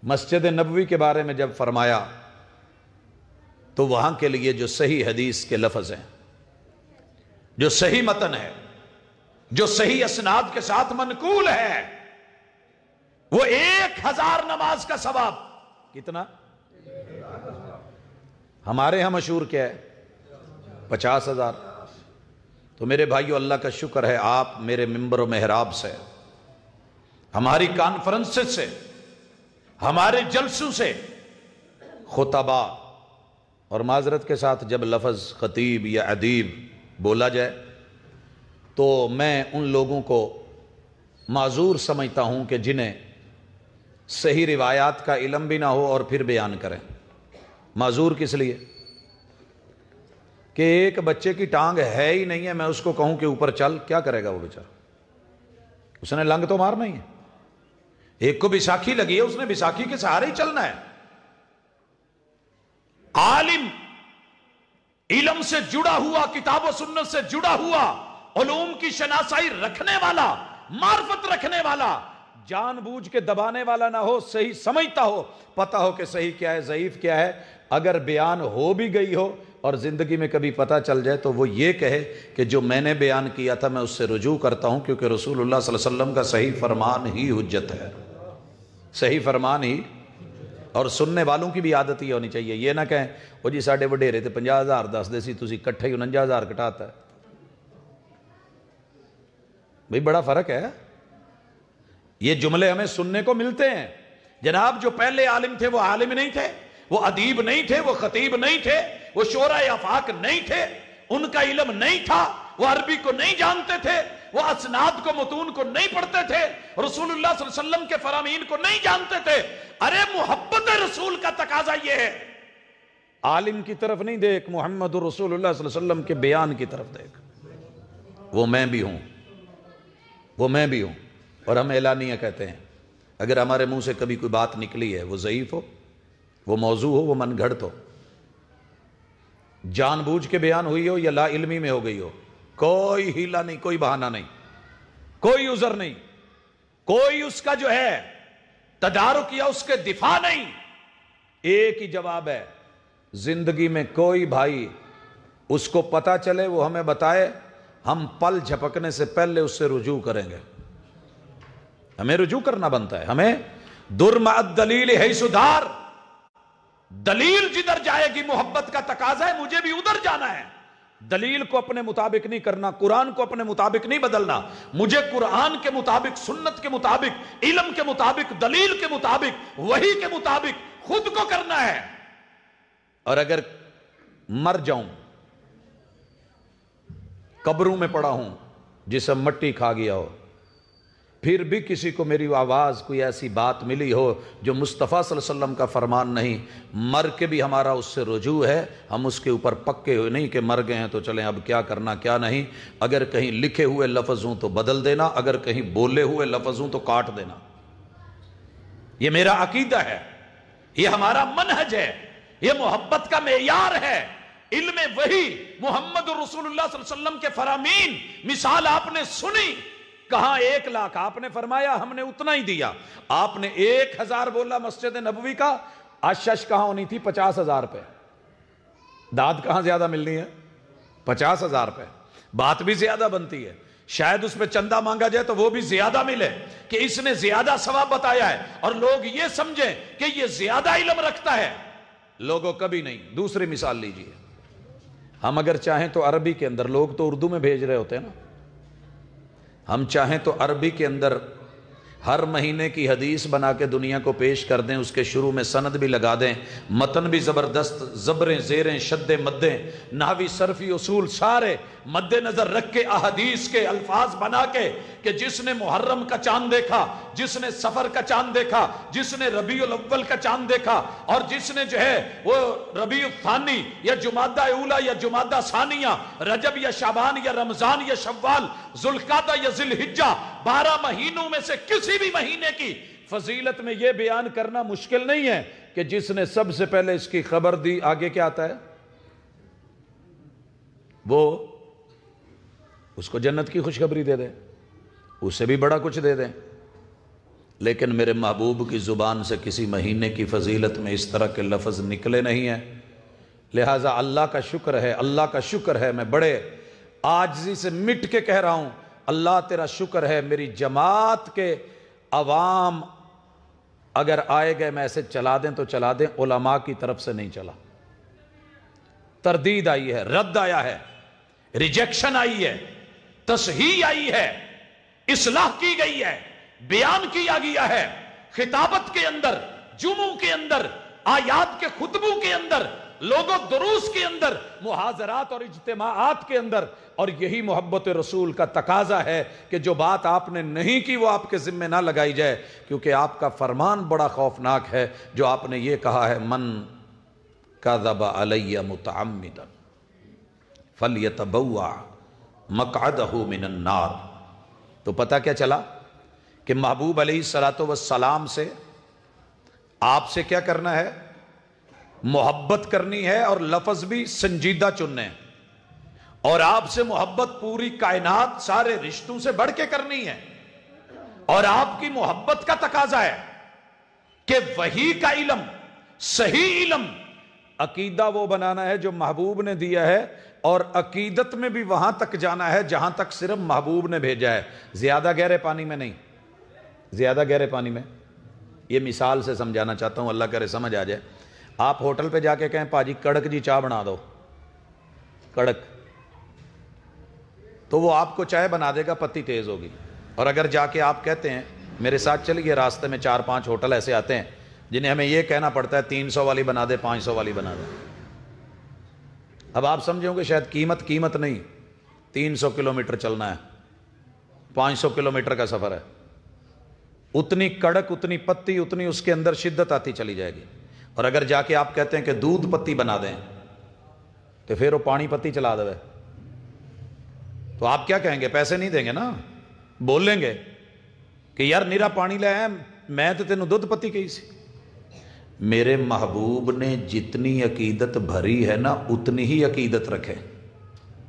مسجد نبوی کے بارے میں جب فرمایا تو وہاں کے لیے جو صحیح حدیث کے لفظ ہیں، جو صحیح متن ہے، جو صحیح اسناد کے ساتھ منقول ہے، وہ 1,000 نماز کا ثواب۔ کتنا؟ ہمارے ہاں مشہور کیا ہے؟ 50,000۔ تو میرے بھائیو، اللہ کا شکر ہے آپ میرے منبر و محراب سے، ہماری کانفرنس سے، ہمارے جلسوں سے خطبہ، اور معذرت کے ساتھ جب لفظ خطیب یا ادیب بولا جائے تو میں ان لوگوں کو معذور سمجھتا ہوں کہ جنہیں صحیح روایات کا علم بھی نہ ہو اور پھر بیان کریں۔ معذور کس لیے؟ کہ ایک بچے کی ٹانگ ہے ہی نہیں ہے، میں اس کو کہوں کہ اوپر چل، کیا کرے گا وہ بیچارہ؟ اس نے لنگ تو مارنا ہی ہے۔ ایک کو بیساکھی لگی ہے، اس نے بیساکھی کے سہارے ہی چلنا ہے۔ عالم، علم سے جڑا ہوا، کتاب و سنت سے جڑا ہوا، علوم کی شناسائی رکھنے والا، معرفت رکھنے والا، جان بوجھ کے دبانے والا نہ ہو، صحیح سمجھتا ہو، پتہ ہو کہ صحیح کیا ہے، ضعیف کیا ہے۔ اگر بیان ہو بھی گئی ہو اور زندگی میں کبھی پتہ چل جائے تو وہ یہ کہے کہ جو میں نے بیان کیا تھا میں اس سے رجوع کرتا ہوں، کیونکہ رسول اللہ صلی اللہ علیہ وسلم کا صحیح فرمان ہی حجت ہے، صحیح فرمان ہی۔ اور سننے والوں کی بھی عادت ہی ہونی چاہیے، یہ نہ کہیں وہ جی ساڈے وڈیرے تے 50,000 دس دے سی، تسی کٹھے ہی 49,000 کٹاتا ہے۔ بھئی بڑا فرق ہے۔ یہ جملے ہمیں سننے کو ملتے ہیں۔ جناب جو پہلے عالم تھے وہ عالم نہیں تھے، وہ ادیب نہیں تھے، وہ خطیب نہیں تھے، وہ شعراء آفاق نہیں تھے، ان کا علم نہیں تھا، وہ عربی کو نہیں جانتے تھے، وہ اسناد کو، متون کو نہیں پڑھتے تھے، رسول اللہ صلی اللہ علیہ وسلم کے فرامین کو نہیں جانتے تھے۔ ارے محبت رسول کا تقاضا یہ ہے، عالم کی طرف نہیں دیکھ، محمد رسول اللہ صلی اللہ علیہ وسلم کے بیان کی طرف دیکھ۔ وہ میں بھی ہوں، وہ میں بھی ہوں، اور ہم اعلانیہ کہتے ہیں اگر ہمارے منہ سے کبھی کوئی بات نکلی ہے، وہ ضعیف ہو، وہ موضوع ہو، وہ من گھڑت ہو، جان بوجھ کے بیان ہوئی ہو یا لا علمی میں ہو گئی ہو، کوئی ہیلا نہیں، کوئی بہانہ نہیں، کوئی عذر نہیں، کوئی اس کا جو ہے تدارک یا اس کے دفاع نہیں. ایک ہی جواب ہے، زندگی میں کوئی بھائی اس کو پتا چلے وہ ہمیں بتائے، ہم پل جھپکنے سے پہلے اس سے رجوع کریں گے. ہمیں رجوع کرنا بنتا ہے. ہمیں در مع الدلیل ہے سدھار، دلیل جدھر جائے گی محبت کا تقاضا ہے مجھے بھی ادھر جانا ہے. دلیل کو اپنے مطابق نہیں کرنا، قرآن کو اپنے مطابق نہیں بدلنا. مجھے قرآن کے مطابق، سنت کے مطابق، علم کے مطابق، دلیل کے مطابق، وحی کے مطابق خود کو کرنا ہے. اور اگر مر جاؤں، قبروں میں پڑا ہوں، جسم مٹی کھا گیا ہو، پھر بھی کسی کو میری آواز کوئی ایسی بات ملی ہو جو مصطفیٰ صلی اللہ علیہ وسلم کا فرمان نہیں، مر کے بھی ہمارا اس سے رجوع ہے. ہم اس کے اوپر پکے ہوئے نہیں کہ مر گئے ہیں تو چلیں اب کیا کرنا کیا نہیں. اگر کہیں لکھے ہوئے لفظ ہوں تو بدل دینا، اگر کہیں بولے ہوئے لفظ ہوں تو کاٹ دینا. یہ میرا عقیدہ ہے، یہ ہمارا منہج ہے، یہ محبت کا معیار ہے. علم وحی محمد رسول اللہ صلی اللہ علیہ وسلم کے فرامین، مثال آپ نے سنی. کہاں 1 لاکھ آپ نے فرمایا، ہم نے اتنا ہی دیا. آپ نے 1000 بولا مسجد نبوی کا، آشش کہاں ہونی تھی 50,000 پہ. داد کہاں زیادہ ملنی ہے 50,000 پہ. بات بھی زیادہ بنتی ہے، شاید اس پہ چندہ مانگا جائے تو وہ بھی زیادہ ملے کہ اس نے زیادہ ثواب بتایا ہے اور لوگ یہ سمجھیں کہ یہ زیادہ علم رکھتا ہے. لوگوں کبھی نہیں. دوسری مثال لیجئے، ہم اگر چاہیں تو عربی کے اندر، لوگ تو اردو میں بھیج رہے ہوتے ہیں نا، ہم چاہیں تو عربی کے اندر ہر مہینے کی حدیث بنا کے دنیا کو پیش کر دیں، اس کے شروع میں سند بھی لگا دیں، متن بھی زبردست، زبریں زیریں شدیں مدیں نحوی صرفی اصول سارے مد نظر رکھ کے احادیث کے الفاظ بنا کے کہ جس نے محرم کا چاند دیکھا، جس نے سفر کا چاند دیکھا، جس نے ربیع الاول کا چاند دیکھا، اور جس نے جو ہے وہ ربیع الثانی یا جمادہ اولا یا جمادہ ثانیہ، رجب یا شعبان یا رمضان یا شوال، ذوالقعدہ یا ذی الحجہ، 12 مہینوں میں سے کسی بھی مہینے کی فضیلت میں یہ بیان کرنا مشکل نہیں ہے کہ جس نے سب سے پہلے اس کی خبر دی، آگے کیا آتا ہے، وہ اس کو جنت کی خوشخبری دے دیں، اس سے بھی بڑا کچھ دے دیں. لیکن میرے محبوب کی زبان سے کسی مہینے کی فضیلت میں اس طرح کے لفظ نکلے نہیں ہیں. لہٰذا اللہ کا شکر ہے، اللہ کا شکر ہے، میں بڑے عاجزی سے مٹ کے کہہ رہا ہوں، اللہ تیرا شکر ہے، میری جماعت کے عوام اگر آئے گئے میسج چلا دیں تو چلا دیں، علماء کی طرف سے نہیں چلا. تردید آئی ہے، رد آیا ہے، ریجیکشن آئی ہے، تصحیح آئی ہے، اصلاح کی گئی ہے، بیان کیا گیا ہے. خطابت کے اندر، جمعوں کے اندر، آیات کے خطبوں کے اندر، لوگوں دروس کے اندر، محاضرات اور اجتماعات کے اندر. اور یہی محبت رسول کا تقاضا ہے کہ جو بات آپ نے نہیں کی وہ آپ کے ذمہ نہ لگائی جائے، کیونکہ آپ کا فرمان بڑا خوفناک ہے جو آپ نے یہ کہا ہے، من کذب علی متعمدا فلیتبوأ مقعدہ من النار. تو پتہ کیا چلا کہ محبوب علیہ السلام سے آپ سے کیا کرنا ہے، محبت کرنی ہے اور لفظ بھی سنجیدہ چننے ہیں. اور آپ سے محبت پوری کائنات سارے رشتوں سے بڑھ کے کرنی ہے. اور آپ کی محبت کا تقاضا ہے کہ وحی کا علم، صحیح علم، عقیدہ وہ بنانا ہے جو محبوب نے دیا ہے، اور عقیدت میں بھی وہاں تک جانا ہے جہاں تک صرف محبوب نے بھیجا ہے، زیادہ گہرے پانی میں نہیں. زیادہ گہرے پانی میں، یہ مثال سے سمجھانا چاہتا ہوں، اللہ کرے سمجھ آ جائے. آپ ہوٹل پہ جا کے کہیں پاجی کڑک جی چائے بنا دو، کڑک، تو وہ آپ کو چائے بنا دے گا، پتی تیز ہوگی. اور اگر جا کے آپ کہتے ہیں میرے ساتھ چلیے، راستے میں 4-5 ہوٹل ایسے آتے ہیں جنہیں ہمیں یہ کہنا پڑتا ہے 300 والی بنا دے، 500 والی بنا دے. اب آپ سمجھیں گے شاید قیمت نہیں، 300 کلومیٹر چلنا ہے، 500 کلومیٹر کا سفر ہے، اتنی کڑک، اتنی پتی، اتنی اس کے اندر شدت آتی چلی جائے گی. اور اگر جا کے آپ کہتے ہیں کہ دودھ پتی بنا دیں تو پھر وہ پانی پتی چلا دے، تو آپ کیا کہیں گے؟ پیسے نہیں دیں گے نا، بول لیں گے کہ یار نیرا پانی لے آئے، میں تو تینوں دودھ پتی کہی سی. میرے محبوب نے جتنی عقیدت بھری ہے نا، اتنی ہی عقیدت رکھے،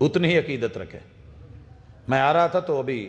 اتنی ہی عقیدت رکھے. میں آ رہا تھا تو ابھی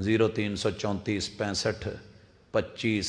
0334 65 25,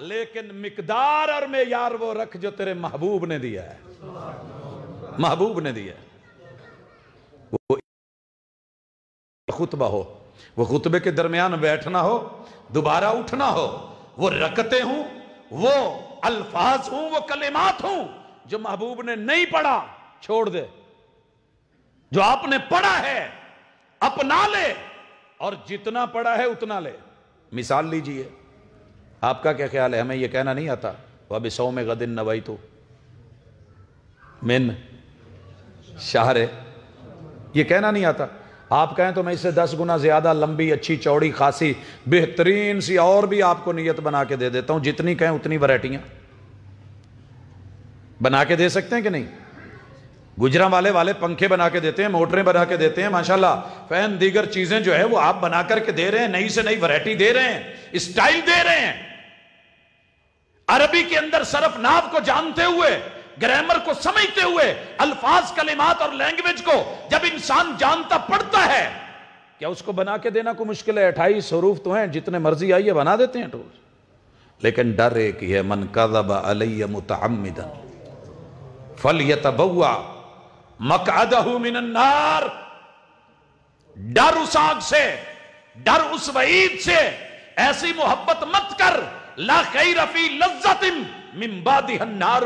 لیکن مقدار اور معیار وہ رکھ جو تیرے محبوب نے دیا ہے، محبوب نے دیا ہے۔ وہ خطبہ ہو، وہ خطبے کے درمیان بیٹھنا ہو، دوبارہ اٹھنا ہو، وہ رکعتیں ہوں، وہ الفاظ ہوں، وہ کلمات ہوں جو محبوب نے نہیں پڑھا چھوڑ دے، جو آپ نے پڑھا ہے اپنا لے، اور جتنا پڑھا ہے اتنا لے۔ مثال لیجئے، آپ کا کیا خیال ہے؟ ہمیں یہ کہنا نہیں آتا وَبِصَوْمِ غَدٍ نَوَيْتُ مِنْ شَهْرِ، یہ کہنا نہیں آتا؟ آپ کہیں تو میں اس سے 10 گنا زیادہ لمبی اچھی چوڑی خاصی بہترین سی اور بھی آپ کو نیت بنا کے دے دیتا ہوں، جتنی کہیں اتنی ورائٹیاں بنا کے دے سکتے ہیں کہ نہیں؟ گجرا والے پنکھے بنا کے دیتے ہیں، موٹریں بنا کے دیتے ہیں، ماشاءاللہ فین دیگر چیزیں جو ہے وہ آپ بنا کر کے دے رہے ہیں، نئی سے نئی ورائٹی دے رہے ہیں، اسٹائل دے رہے ہیں۔ عربی کے اندر صرف ناو کو جانتے ہوئے، گرامر کو سمجھتے ہوئے، الفاظ کلمات اور لینگویج کو جب انسان جانتا پڑھتا ہے، کیا اس کو بنا کے دینا کوئی مشکل ہے؟ 28 حروف تو ہیں، جتنے مرضی آئیے بنا دیتے ہیں ٹول۔ لیکن ڈر ایک ہی ہے، من کذب علی متعمدا فلیتبوأ مقعدہ من النار، ڈر اس آگ سے، ڈر اس وعید سے، ایسی محبت مت کر، لا خیر فی لذت من بعدها النار،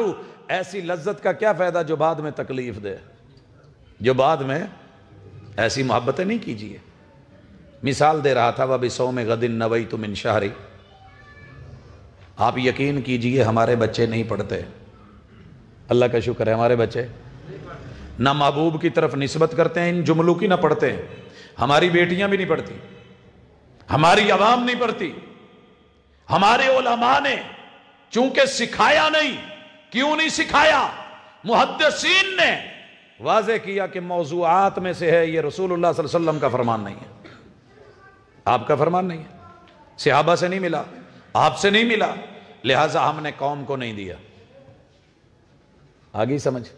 ایسی لذت کا کیا فائدہ جو بعد میں تکلیف دے، جو بعد میں ایسی محبتیں نہیں کیجیے۔ مثال دے رہا تھا وَبِصَوْمِ غَدٍ نَوَيْتُ مِنْ شَهْرِ، آپ یقین کیجئے ہمارے بچے نہیں پڑھتے، اللہ کا شکر ہے ہمارے بچے نہ محبوب کی طرف نسبت کرتے ہیں، ان جملوں کی نہ پڑھتے ہیں، ہماری بیٹیاں بھی نہیں پڑھتی، ہماری عوام نہیں پڑھتی، ہمارے علماء نے چونکہ سکھایا نہیں۔ کیوں نہیں سکھایا؟ محدثین نے واضح کیا کہ موضوعات میں سے ہے، یہ رسول اللہ صلی اللہ علیہ وسلم کا فرمان نہیں ہے، آپ کا فرمان نہیں ہے، صحابہ سے نہیں ملا، آپ سے نہیں ملا، لہٰذا ہم نے قوم کو نہیں دیا۔ آگئی سمجھ؟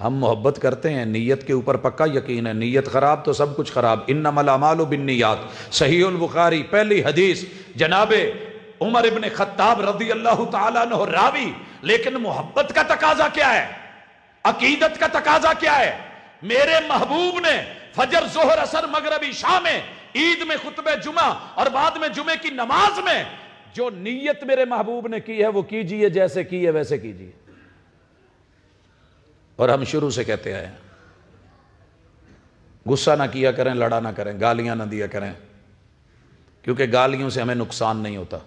ہم محبت کرتے ہیں، نیت کے اوپر پکا یقین ہے، نیت خراب تو سب کچھ خراب۔ انما الاعمال بالنیات، صحیح البخاری پہلی حدیث، جناب عمر ابن خطاب رضی اللہ تعالیٰ عنہ راوی۔ لیکن محبت کا تقاضا کیا ہے؟ عقیدت کا تقاضا کیا ہے؟ میرے محبوب نے فجر ظہر عصر مغرب عشاء میں، عید میں خطبہ جمعہ اور بعد میں جمعے کی نماز میں جو نیت میرے محبوب نے کی ہے وہ کیجئے، جیسے کی ہے ویسے کیجئے۔ اور ہم شروع سے کہتے آئے ہیں غصہ نہ کیا کریں، لڑا نہ کریں، گالیاں نہ دیا کریں، کیونکہ گالیوں سے ہمیں نقصان نہیں ہوتا،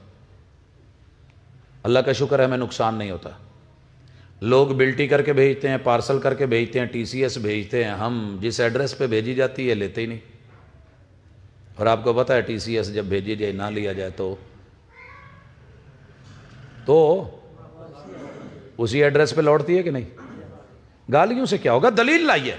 اللہ کا شکر ہے ہمیں نقصان نہیں ہوتا۔ لوگ بلٹی کر کے بھیجتے ہیں، پارسل کر کے بھیجتے ہیں، ٹی سی ایس بھیجتے ہیں، ہم جس ایڈریس پہ بھیجی جاتی ہے لیتے ہی نہیں۔ اور آپ کو پتہ ہے ٹی سی ایس جب بھیجی جائے نہ لیا جائے تو اسی ایڈریس پہ لوٹتی ہے کہ نہیں؟ گالیوں سے کیا ہوگا؟ دلیل لائیے،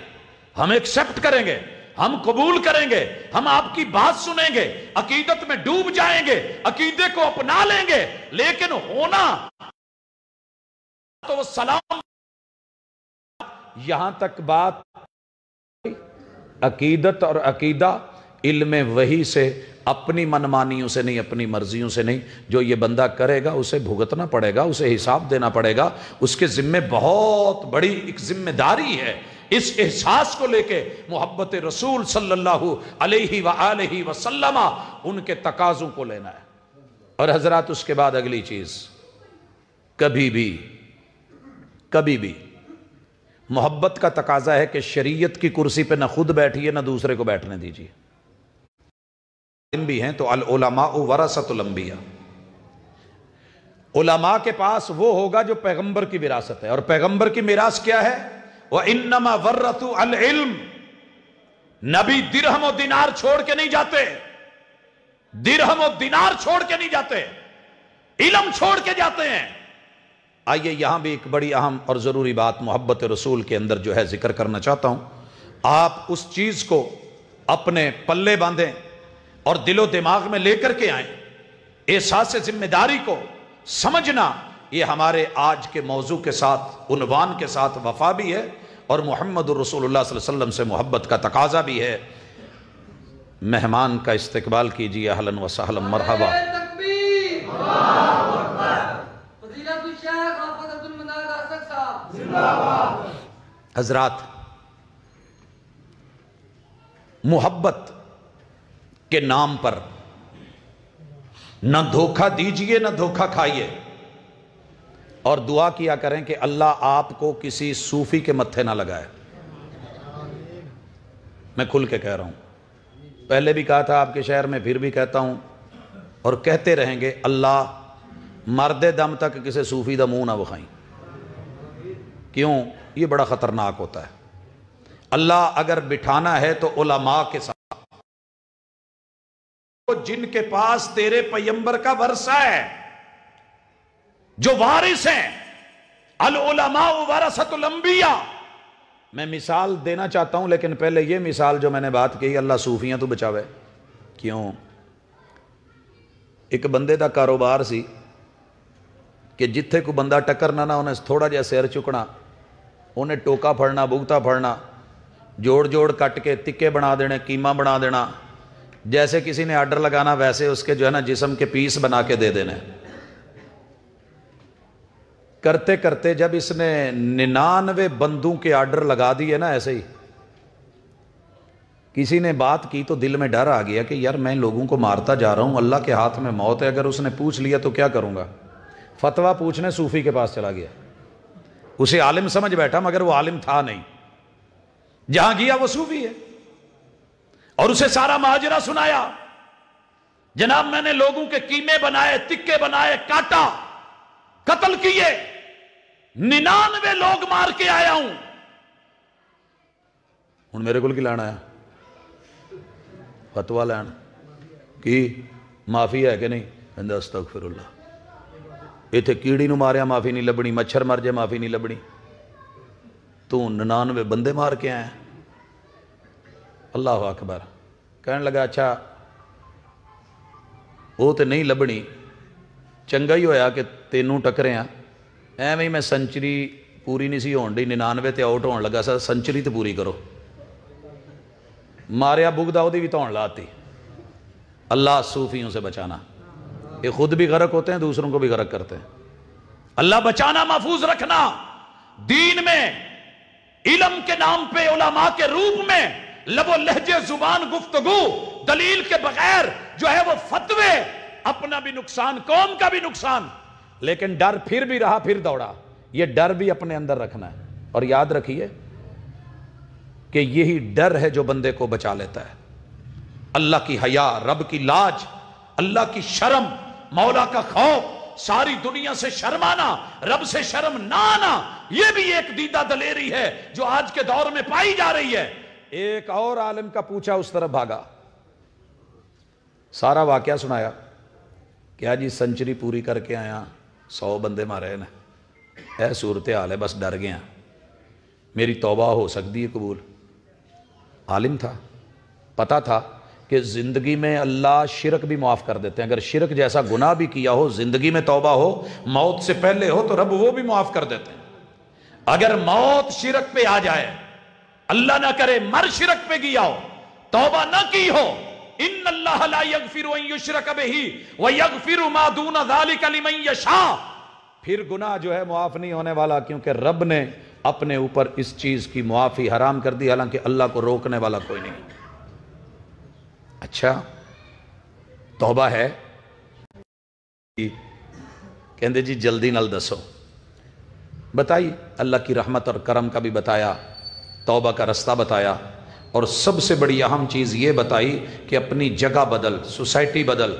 ہم ایکسپٹ کریں گے، ہم قبول کریں گے، ہم آپ کی بات سنیں گے، عقیدت میں ڈوب جائیں گے، عقیدے کو اپنا لیں گے، لیکن ہونا تو سلام۔ یہاں تک بات عقیدت اور عقیدہ علم وحی سے، اپنی منمانیوں سے نہیں، اپنی مرضیوں سے نہیں۔ جو یہ بندہ کرے گا اسے بھگتنا پڑے گا، اسے حساب دینا پڑے گا، اس کے ذمہ بہت بڑی ایک ذمہ داری ہے۔ اس احساس کو لے کے محبت رسول صلی اللہ علیہ وآلہ وسلم ان کے تقاضوں کو لینا ہے۔ اور حضرات اس کے بعد اگلی چیز، کبھی بھی محبت کا تقاضا ہے کہ شریعت کی کرسی پہ نہ خود بیٹھیے نہ دوسرے کو بیٹھنے دیجیے۔ بھی ہیں تو العلماء ورثۃ الانبیاء، علماء کے پاس وہ ہوگا جو پیغمبر کی وراثت ہے، اور پیغمبر کی میراث کیا ہے؟ وَإِنَّمَا وَرَّثُوا الْعِلْمِ، نبی درہم و دینار چھوڑ کے نہیں جاتے، درہم و دینار چھوڑ کے نہیں جاتے، علم چھوڑ کے جاتے ہیں۔ آئیے یہاں بھی ایک بڑی اہم اور ضروری بات محبت رسول کے اندر جو ہے ذکر کرنا چاہتا ہوں۔ آپ اس چیز کو اپنے پلے باندھیں اور دل و دماغ میں لے کر کے آئیں، احساس ذمہ داری کو سمجھنا، یہ ہمارے آج کے موضوع کے ساتھ، عنوان کے ساتھ وفا بھی ہے، اور محمد الرسول اللہ صلی اللہ علیہ وسلم سے محبت کا تقاضا بھی ہے۔ مہمان کا استقبال کیجیے، اہلاً و سہلاً، مرحبا۔ الشیخ آفت عبدالمنان راسک صاحب حضرات، محبت کے نام پر نہ دھوکہ دیجئے نہ دھوکہ کھائیے، اور دعا کیا کریں کہ اللہ آپ کو کسی صوفی کے متھے نہ لگائے۔ میں کھل کے کہہ رہا ہوں، پہلے بھی کہا تھا آپ کے شہر میں، پھر بھی کہتا ہوں اور کہتے رہیں گے، اللہ مرد دم تک کسی صوفی دا منہ نہ بخائیں۔ کیوں؟ یہ بڑا خطرناک ہوتا ہے۔ اللہ اگر بٹھانا ہے تو علماء کے ساتھ، جن کے پاس تیرے پیمبر کا ورثہ ہے، جو وارث ہیں، العلماء ورثۃ الانبیاء۔ میں مثال دینا چاہتا ہوں، لیکن پہلے یہ مثال جو میں نے بات کی، اللہ صوفیاں تو بچاوے۔ کیوں؟ ایک بندے دا کاروبار سی کہ جتھے کو بندہ ٹکرنا نہ، انہیں تھوڑا جہا سیر چکنا، انہیں ٹوکا پھڑنا، بھگتا پھڑنا، جوڑ جوڑ کٹ کے تکے بنا دینے، قیمہ بنا دینا، جیسے کسی نے آرڈر لگانا ویسے اس کے جو ہے نا جسم کے پیس بنا کے دے دینے۔ کرتے کرتے جب اس نے 99 بندوں کے آرڈر لگا دیے نا، ایسے ہی کسی نے بات کی تو دل میں ڈر آ گیا کہ یار میں لوگوں کو مارتا جا رہا ہوں، اللہ کے ہاتھ میں موت ہے، اگر اس نے پوچھ لیا تو کیا کروں گا؟ فتویٰ پوچھنے صوفی کے پاس چلا گیا۔ اسے عالم سمجھ بیٹھا، مگر وہ عالم تھا نہیں، جہاں گیا وہ صوفی ہے، اور اسے سارا ماجرا سنایا۔ جناب میں نے لوگوں کے قیمے بنائے، تکے بنائے، کاٹا، قتل کیے، 99 لوگ مار کے آیا ہوں، ہن میرے کو کی لین آیا؟ فتویٰ لین کی معافی ہے کہ نہیں؟ کہندا استغفر اللہ، ایتھے کیڑی نو ماریا معافی نہیں لبنی، مچھر مر جائے معافی نہیں لبنی، تو 99 بندے مار کے آئے۔ اللہ اکبر۔ کہنے لگا اچھا وہ تو نہیں لبنی، چنگا ہی ہویا کہ تینوں ٹکرے ہیں، ایویں میں سنچری پوری نہیں سی ہون ڈی، 99 تے آؤٹ ہون لگا سا، سنچری تے پوری کرو، ماریا بگدا وہ بھی تو لاتی۔ اللہ صوفیوں سے بچانا، یہ خود بھی غرق ہوتے ہیں، دوسروں کو بھی غرق کرتے ہیں۔ اللہ بچانا، محفوظ رکھنا۔ دین میں علم کے نام پہ علماء کے روپ میں لب و لہجے، زبان، گفتگو، دلیل کے بغیر جو ہے وہ فتوے، اپنا بھی نقصان، قوم کا بھی نقصان۔ لیکن ڈر پھر بھی رہا، پھر دوڑا۔ یہ ڈر بھی اپنے اندر رکھنا ہے، اور یاد رکھیے کہ یہی ڈر ہے جو بندے کو بچا لیتا ہے۔ اللہ کی حیا، رب کی لاج، اللہ کی شرم، مولا کا خوف، ساری دنیا سے شرمانا، رب سے شرم نہ آنا، یہ بھی ایک دیدہ دلیری ہے جو آج کے دور میں پائی جا رہی ہے۔ ایک اور عالم کا پوچھا، اس طرف بھاگا، سارا واقعہ سنایا، کیا جی سنچری پوری کر کے آیا، 100 بندے مارے نا، اے صورتحال ہے، بس ڈر گیا، میری توبہ ہو سکتی ہے قبول۔ عالم تھا، پتا تھا کہ زندگی میں اللہ شرک بھی معاف کر دیتے ہیں، اگر شرک جیسا گناہ بھی کیا ہو، زندگی میں توبہ ہو، موت سے پہلے ہو، تو رب وہ بھی معاف کر دیتے ہیں۔ اگر موت شرک پہ آ جائے، اللہ نہ کرے مر شرک پہ گیا ہو، توبہ نہ کی ہو، ان اللہ لا یغفر ان یشرک بہ ویغفر ما دون ذلک لمن یشاء، پھر گناہ جو ہے معاف نہیں ہونے والا، کیونکہ رب نے اپنے اوپر اس چیز کی معافی حرام کر دی، حالانکہ اللہ کو روکنے والا کوئی نہیں۔ اچھا توبہ ہے، کہندے جی جلدی نال دسو، بتائی اللہ کی رحمت اور کرم کا بھی بتایا، توبہ کا رستہ بتایا، اور سب سے بڑی اہم چیز یہ بتائی کہ اپنی جگہ بدل، سوسائٹی بدل،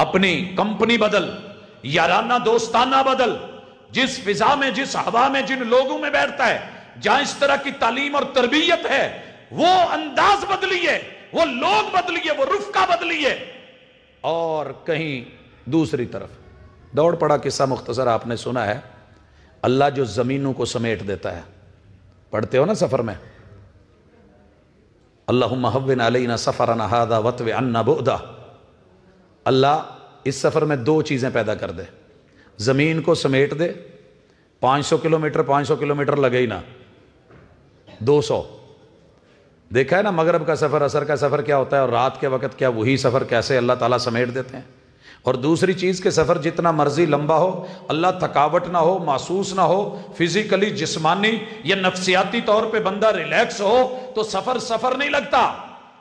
اپنی کمپنی بدل، یارانہ دوستانہ بدل، جس فضا میں، جس ہوا میں، جن لوگوں میں بیٹھتا ہے، جہاں اس طرح کی تعلیم اور تربیت ہے، وہ انداز بدلیے، وہ لوگ بدلیے، وہ رفقہ بدلیے۔ اور کہیں دوسری طرف دوڑ پڑا قصہ مختصر آپ نے سنا ہے، اللہ جو زمینوں کو سمیٹ دیتا ہے، پڑھتے ہو نا سفر میں، اللہم ہون علینا سفرنا ھذا وطو عنا بعدا، اللہ اس سفر میں 2 چیزیں پیدا کر دے، زمین کو سمیٹ دے، 500 کلومیٹر لگے ہی نا، 200، دیکھا ہے نا مغرب کا سفر، عصر کا سفر کیا ہوتا ہے، اور رات کے وقت کیا وہی سفر کیسے اللہ تعالیٰ سمیٹ دیتے ہیں۔ اور دوسری چیز کہ سفر جتنا مرضی لمبا ہو، اللہ تھکاوٹ نہ ہو، محسوس نہ ہو، فزیکلی جسمانی یا نفسیاتی طور پہ بندہ ریلیکس ہو تو سفر نہیں لگتا۔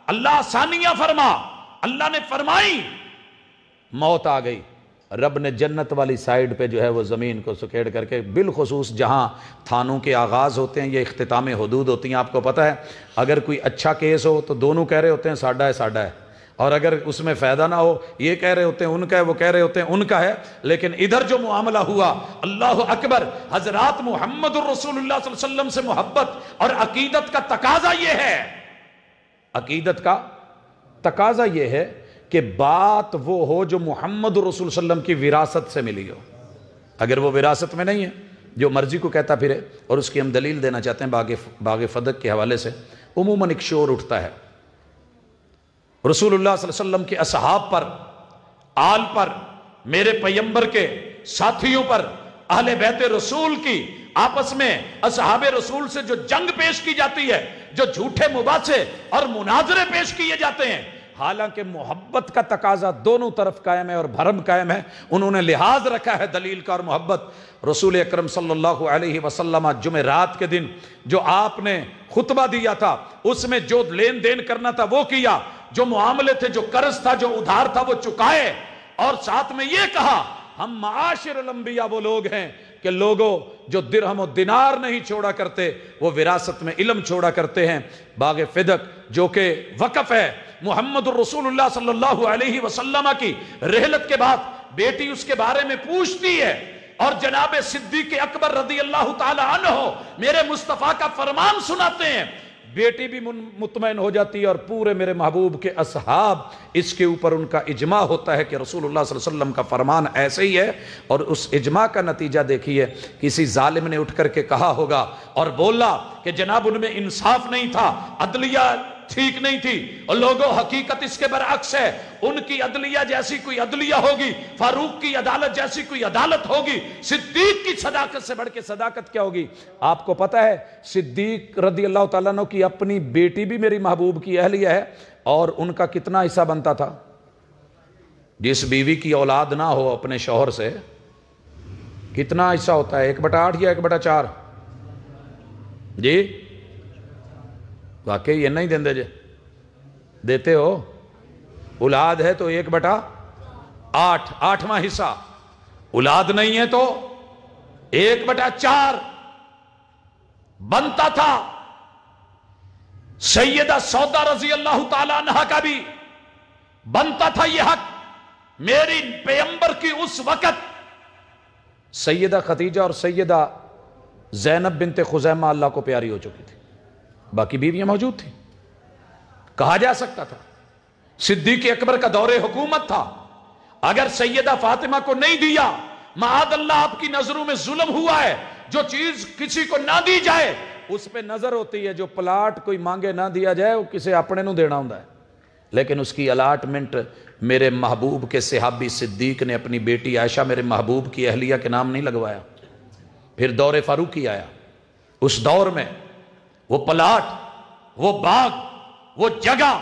اللہ آسانیاں فرما، اللہ نے فرمائی، موت آ گئی، رب نے جنت والی سائیڈ پہ جو ہے وہ زمین کو سکیڑ کر کے، بالخصوص جہاں تھانوں کے آغاز ہوتے ہیں یا اختتام حدود ہوتی ہیں، آپ کو پتہ ہے اگر کوئی اچھا کیس ہو تو دونوں کہہ رہے ہوتے ہیں ساڈا ہے ساڈا ہے، اور اگر اس میں فائدہ نہ ہو یہ کہہ رہے ہوتے ہیں ان کا ہے، وہ کہہ رہے ہوتے ہیں ان کا ہے۔ لیکن ادھر جو معاملہ ہوا، اللہ اکبر، حضرات محمد الرسول اللہ صلی اللہ علیہ وسلم سے محبت اور عقیدت کا تقاضا یہ ہے، عقیدت کا تقاضا یہ ہے کہ بات وہ ہو جو محمد الرسول صلی اللہ علیہ وسلم کی وراثت سے ملی ہو۔ اگر وہ وراثت میں نہیں ہے، جو مرضی کو کہتا پھرے، اور اس کی ہم دلیل دینا چاہتے ہیں باغ فدق کے حوالے سے، عموماً ایک شور اٹھتا ہے رسول اللہ صلی اللہ علیہ وسلم کے اصحاب پر، آل پر، میرے پیغمبر کے ساتھیوں پر، اہل بیت رسول کی آپس میں اصحاب رسول سے جو جنگ پیش کی جاتی ہے، جو جھوٹے مباحثے اور مناظرے پیش کیے جاتے ہیں، حالانکہ محبت کا تقاضا دونوں طرف قائم ہے اور بھرم قائم ہے، انہوں نے لحاظ رکھا ہے دلیل کا اور محبت۔ رسول اکرم صلی اللہ علیہ وسلم جمعرات کے دن جو آپ نے خطبہ دیا تھا، اس میں جو لین دین کرنا تھا وہ کیا، جو معاملے تھے، جو قرض تھا، جو ادھار تھا وہ چکائے، اور ساتھ میں یہ کہا ہم معاشر الانبیاء وہ لوگ ہیں کہ لوگوں جو درہم و دینار نہیں چھوڑا کرتے، وہ وراثت میں علم چھوڑا کرتے ہیں۔ باغ فدق جو کہ وقف ہے محمد الرسول اللہ صلی اللہ علیہ وسلم کی رحلت کے بعد، بیٹی اس کے بارے میں پوچھتی ہے اور جناب صدیق اکبر رضی اللہ تعالی عنہ میرے مصطفیٰ کا فرمان سناتے ہیں، بیٹی بھی مطمئن ہو جاتی ہے اور پورے میرے محبوب کے اصحاب اس کے اوپر ان کا اجماع ہوتا ہے کہ رسول اللہ صلی اللہ علیہ وسلم کا فرمان ایسے ہی ہے۔ اور اس اجماع کا نتیجہ دیکھیے، کسی ظالم نے اٹھ کر کے کہا ہوگا اور بولا کہ جناب ان میں انصاف نہیں تھا، عدلیہ ٹھیک نہیں تھی، اور لوگوں حقیقت اس کے برعکس ہے، ان کی عدلیہ جیسی کوئی عدلیہ ہوگی، فاروق کی عدالت جیسی کوئی عدالت ہوگی، صدیق کی صداقت سے بڑھ کے صداقت کیا ہوگی؟ آپ کو پتہ ہے صدیق رضی اللہ تعالیٰ عنہ کی اپنی بیٹی بھی میری محبوب کی اہلیہ ہے، اور ان کا کتنا حصہ بنتا تھا؟ جس بیوی کی اولاد نہ ہو اپنے شوہر سے کتنا حصہ ہوتا ہے؟ 1/8 یا 1/4؟ جی واقعی یہ نہیں دیندے جے دیتے ہو؟ اولاد ہے تو 1/8، 8واں حصہ، اولاد نہیں ہے تو 1/4 بنتا تھا۔ سیدہ سودا رضی اللہ تعالی عنہ کا بھی بنتا تھا یہ حق۔ میری پیغمبر کی اس وقت سیدہ خدیجہ اور سیدہ زینب بنت خزیمہ اللہ کو پیاری ہو چکی تھی، باقی بیویاں موجود تھیں، کہا جا سکتا تھا صدیق اکبر کا دور حکومت تھا، اگر سیدہ فاطمہ کو نہیں دیا، معاذ اللہ آپ کی نظروں میں ظلم ہوا ہے، جو چیز کسی کو نہ دی جائے اس پہ نظر ہوتی ہے، جو پلاٹ کوئی مانگے نہ دیا جائے وہ کسے اپنے نو دینا ہوں ہے، لیکن اس کی الاٹمنٹ میرے محبوب کے صحابی صدیق نے اپنی بیٹی عائشہ میرے محبوب کی اہلیہ کے نام نہیں لگوایا۔ پھر دور فاروقی آیا، اس دور میں وہ پلاٹ، وہ باغ، وہ جگہ،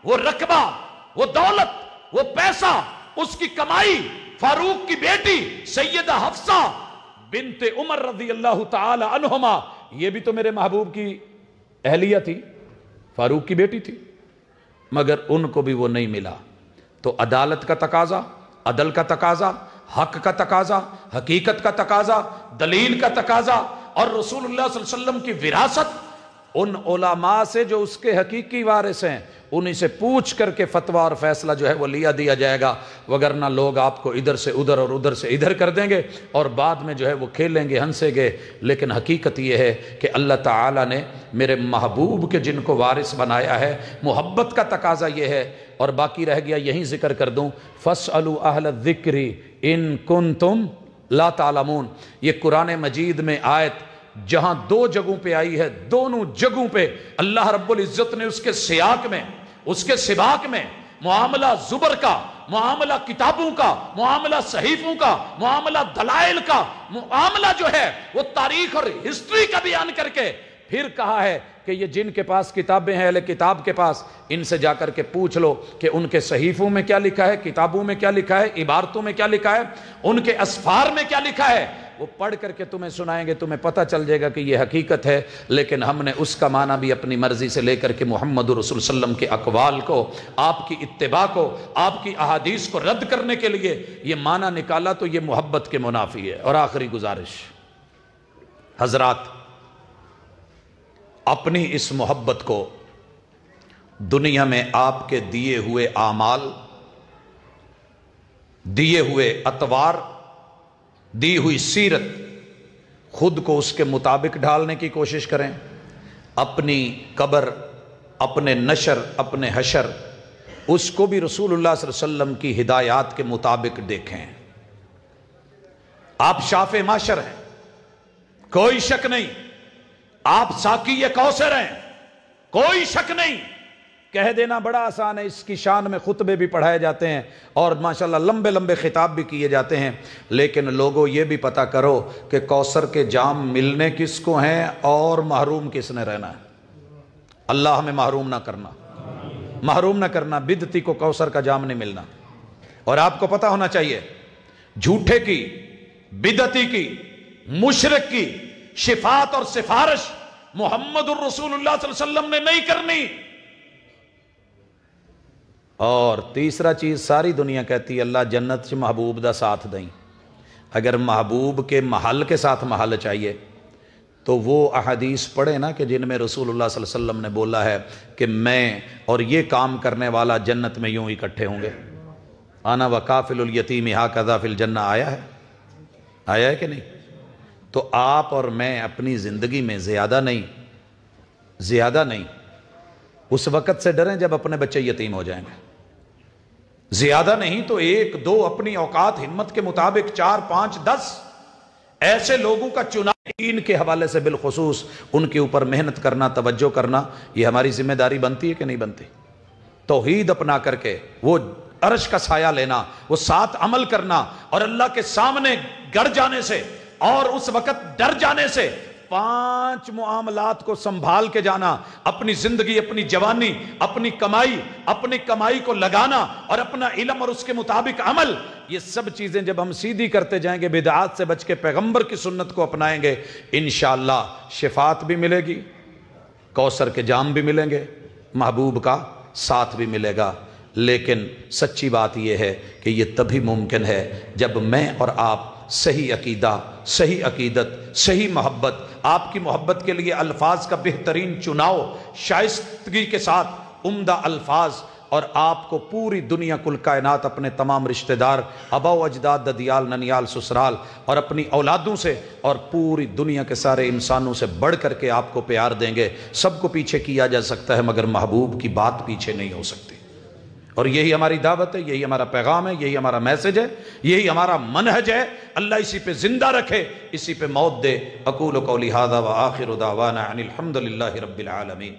وہ رقبہ، وہ دولت، وہ پیسہ، اس کی کمائی فاروق کی بیٹی سیدہ حفصہ بنت عمر رضی اللہ تعالی عنہما، یہ بھی تو میرے محبوب کی اہلیہ تھی، فاروق کی بیٹی تھی، مگر ان کو بھی وہ نہیں ملا۔ تو عدالت کا تقاضا، عدل کا تقاضا، حق کا تقاضا، حقیقت کا تقاضا، دلیل کا تقاضا، اور رسول اللہ صلی اللہ علیہ وسلم کی وراثت ان علماء سے جو اس کے حقیقی وارث ہیں، انہی سے پوچھ کر کے فتویٰ اور فیصلہ جو ہے وہ لیا دیا جائے گا، وگرنہ لوگ آپ کو ادھر سے ادھر اور ادھر سے ادھر کر دیں گے اور بعد میں جو ہے وہ کھیلیں گے، ہنسیں گے۔ لیکن حقیقت یہ ہے کہ اللہ تعالیٰ نے میرے محبوب کے جن کو وارث بنایا ہے، محبت کا تقاضا یہ ہے۔ اور باقی رہ گیا یہیں ذکر کر دوں، فَاسْأَلُوا أَهْلَ الذِّكْرِ إِن كُنتُمْ لَا تَعْلَمُونَ، یہ قرآن مجید میں آیت جہاں 2 جگہوں پہ آئی ہے، دونوں جگہوں پہ اللہ رب العزت نے اس کے سیاق میں، اس کے سباق میں معاملہ زبر کا، معاملہ کتابوں کا، معاملہ صحیفوں کا، معاملہ دلائل کا، معاملہ جو ہے وہ تاریخ اور ہسٹری کا بیان کر کے پھر کہا ہے کہ یہ جن کے پاس کتابیں ہیں، اہل کتاب کے پاس، ان سے جا کر کے پوچھ لو کہ ان کے صحیفوں میں کیا لکھا ہے، کتابوں میں کیا لکھا ہے، عبارتوں میں کیا لکھا ہے، ان کے اسفار میں کیا لکھا ہے، وہ پڑھ کر کے تمہیں سنائیں گے، تمہیں پتہ چل جائے گا کہ یہ حقیقت ہے۔ لیکن ہم نے اس کا معنی بھی اپنی مرضی سے لے کر کے محمد رسول صلی اللہ علیہ وسلم کے اقوال کو، آپ کی اتباع کو، آپ کی احادیث کو رد کرنے کے لیے یہ معنی نکالا، تو یہ محبت کے منافی ہے۔ اور آخری گزارش، حضرات، اپنی اس محبت کو دنیا میں آپ کے دیے ہوئے اعمال، دیے ہوئے اطوار، دی ہوئی سیرت، خود کو اس کے مطابق ڈھالنے کی کوشش کریں۔ اپنی قبر، اپنے نشر، اپنے حشر، اس کو بھی رسول اللہ صلی اللہ علیہ وسلم کی ہدایات کے مطابق دیکھیں۔ آپ شافع معاشر ہیں، کوئی شک نہیں، آپ ساقی کوثر ہیں، کوئی شک نہیں۔ کہہ دینا بڑا آسان ہے، اس کی شان میں خطبے بھی پڑھائے جاتے ہیں اور ماشاءاللہ لمبے لمبے خطاب بھی کیے جاتے ہیں، لیکن لوگوں یہ بھی پتہ کرو کہ کوثر کے جام ملنے کس کو ہیں اور محروم کس نے رہنا ہے۔ اللہ ہمیں محروم نہ کرنا، محروم نہ کرنا، بدعتی کو کوثر کا جام نہیں ملنا۔ اور آپ کو پتہ ہونا چاہیے، جھوٹے کی، بدعتی کی، مشرک کی شفاعت اور سفارش محمد الرسول اللہ صلی اللہ علیہ وسلم نے نہیں کرنی۔ اور تیسرا چیز، ساری دنیا کہتی ہے اللہ جنت چ محبوب دا ساتھ دیں۔ اگر محبوب کے محل کے ساتھ محل چاہیے تو وہ احادیث پڑھیں نا کہ جن میں رسول اللہ صلی اللہ علیہ وسلم نے بولا ہے کہ میں اور یہ کام کرنے والا جنت میں یوں اکٹھے ہوں گے۔ انا وکافل الیتیم ھکذا فی الجنہ، آیا ہے، آیا ہے کہ نہیں؟ تو آپ اور میں اپنی زندگی میں زیادہ نہیں اس وقت سے ڈریں جب اپنے بچے یتیم ہو جائیں گے، زیادہ نہیں تو 1 2 اپنی اوقات ہمت کے مطابق 4 5 10 ایسے لوگوں کا چناؤ، دین کے حوالے سے بالخصوص ان کے اوپر محنت کرنا، توجہ کرنا، یہ ہماری ذمہ داری بنتی ہے کہ نہیں بنتی؟ توحید اپنا کر کے وہ عرش کا سایہ لینا، وہ ساتھ عمل کرنا، اور اللہ کے سامنے گڑ جانے سے اور اس وقت ڈر جانے سے 5 معاملات کو سنبھال کے جانا، اپنی زندگی، اپنی جوانی، اپنی کمائی کو لگانا اور اپنا علم اور اس کے مطابق عمل، یہ سب چیزیں جب ہم سیدھی کرتے جائیں گے، بدعات سے بچ کے پیغمبر کی سنت کو اپنائیں گے، انشاءاللہ شفاعت بھی ملے گی، کوثر کے جام بھی ملیں گے، محبوب کا ساتھ بھی ملے گا۔ لیکن سچی بات یہ ہے کہ یہ تبھی ممکن ہے جب میں اور آپ صحیح عقیدہ، صحیح عقیدت، صحیح محبت، آپ کی محبت کے لیے الفاظ کا بہترین چناؤ، شائستگی کے ساتھ عمدہ الفاظ، اور آپ کو پوری دنیا کل کائنات، اپنے تمام رشتہ دار، آبا و اجداد، ددیال، ننیال، سسرال، اور اپنی اولادوں سے اور پوری دنیا کے سارے انسانوں سے بڑھ کر کے آپ کو پیار دیں گے۔ سب کو پیچھے کیا جا سکتا ہے مگر محبوب کی بات پیچھے نہیں ہو سکتی، اور یہی ہماری دعوت ہے، یہی ہمارا پیغام ہے، یہی ہمارا میسج ہے، یہی ہمارا منہج ہے۔ اللہ اسی پہ زندہ رکھے، اسی پہ موت دے۔ اقول قولی ھذا وآخر دعوانا ان الحمد للہ رب العالمین۔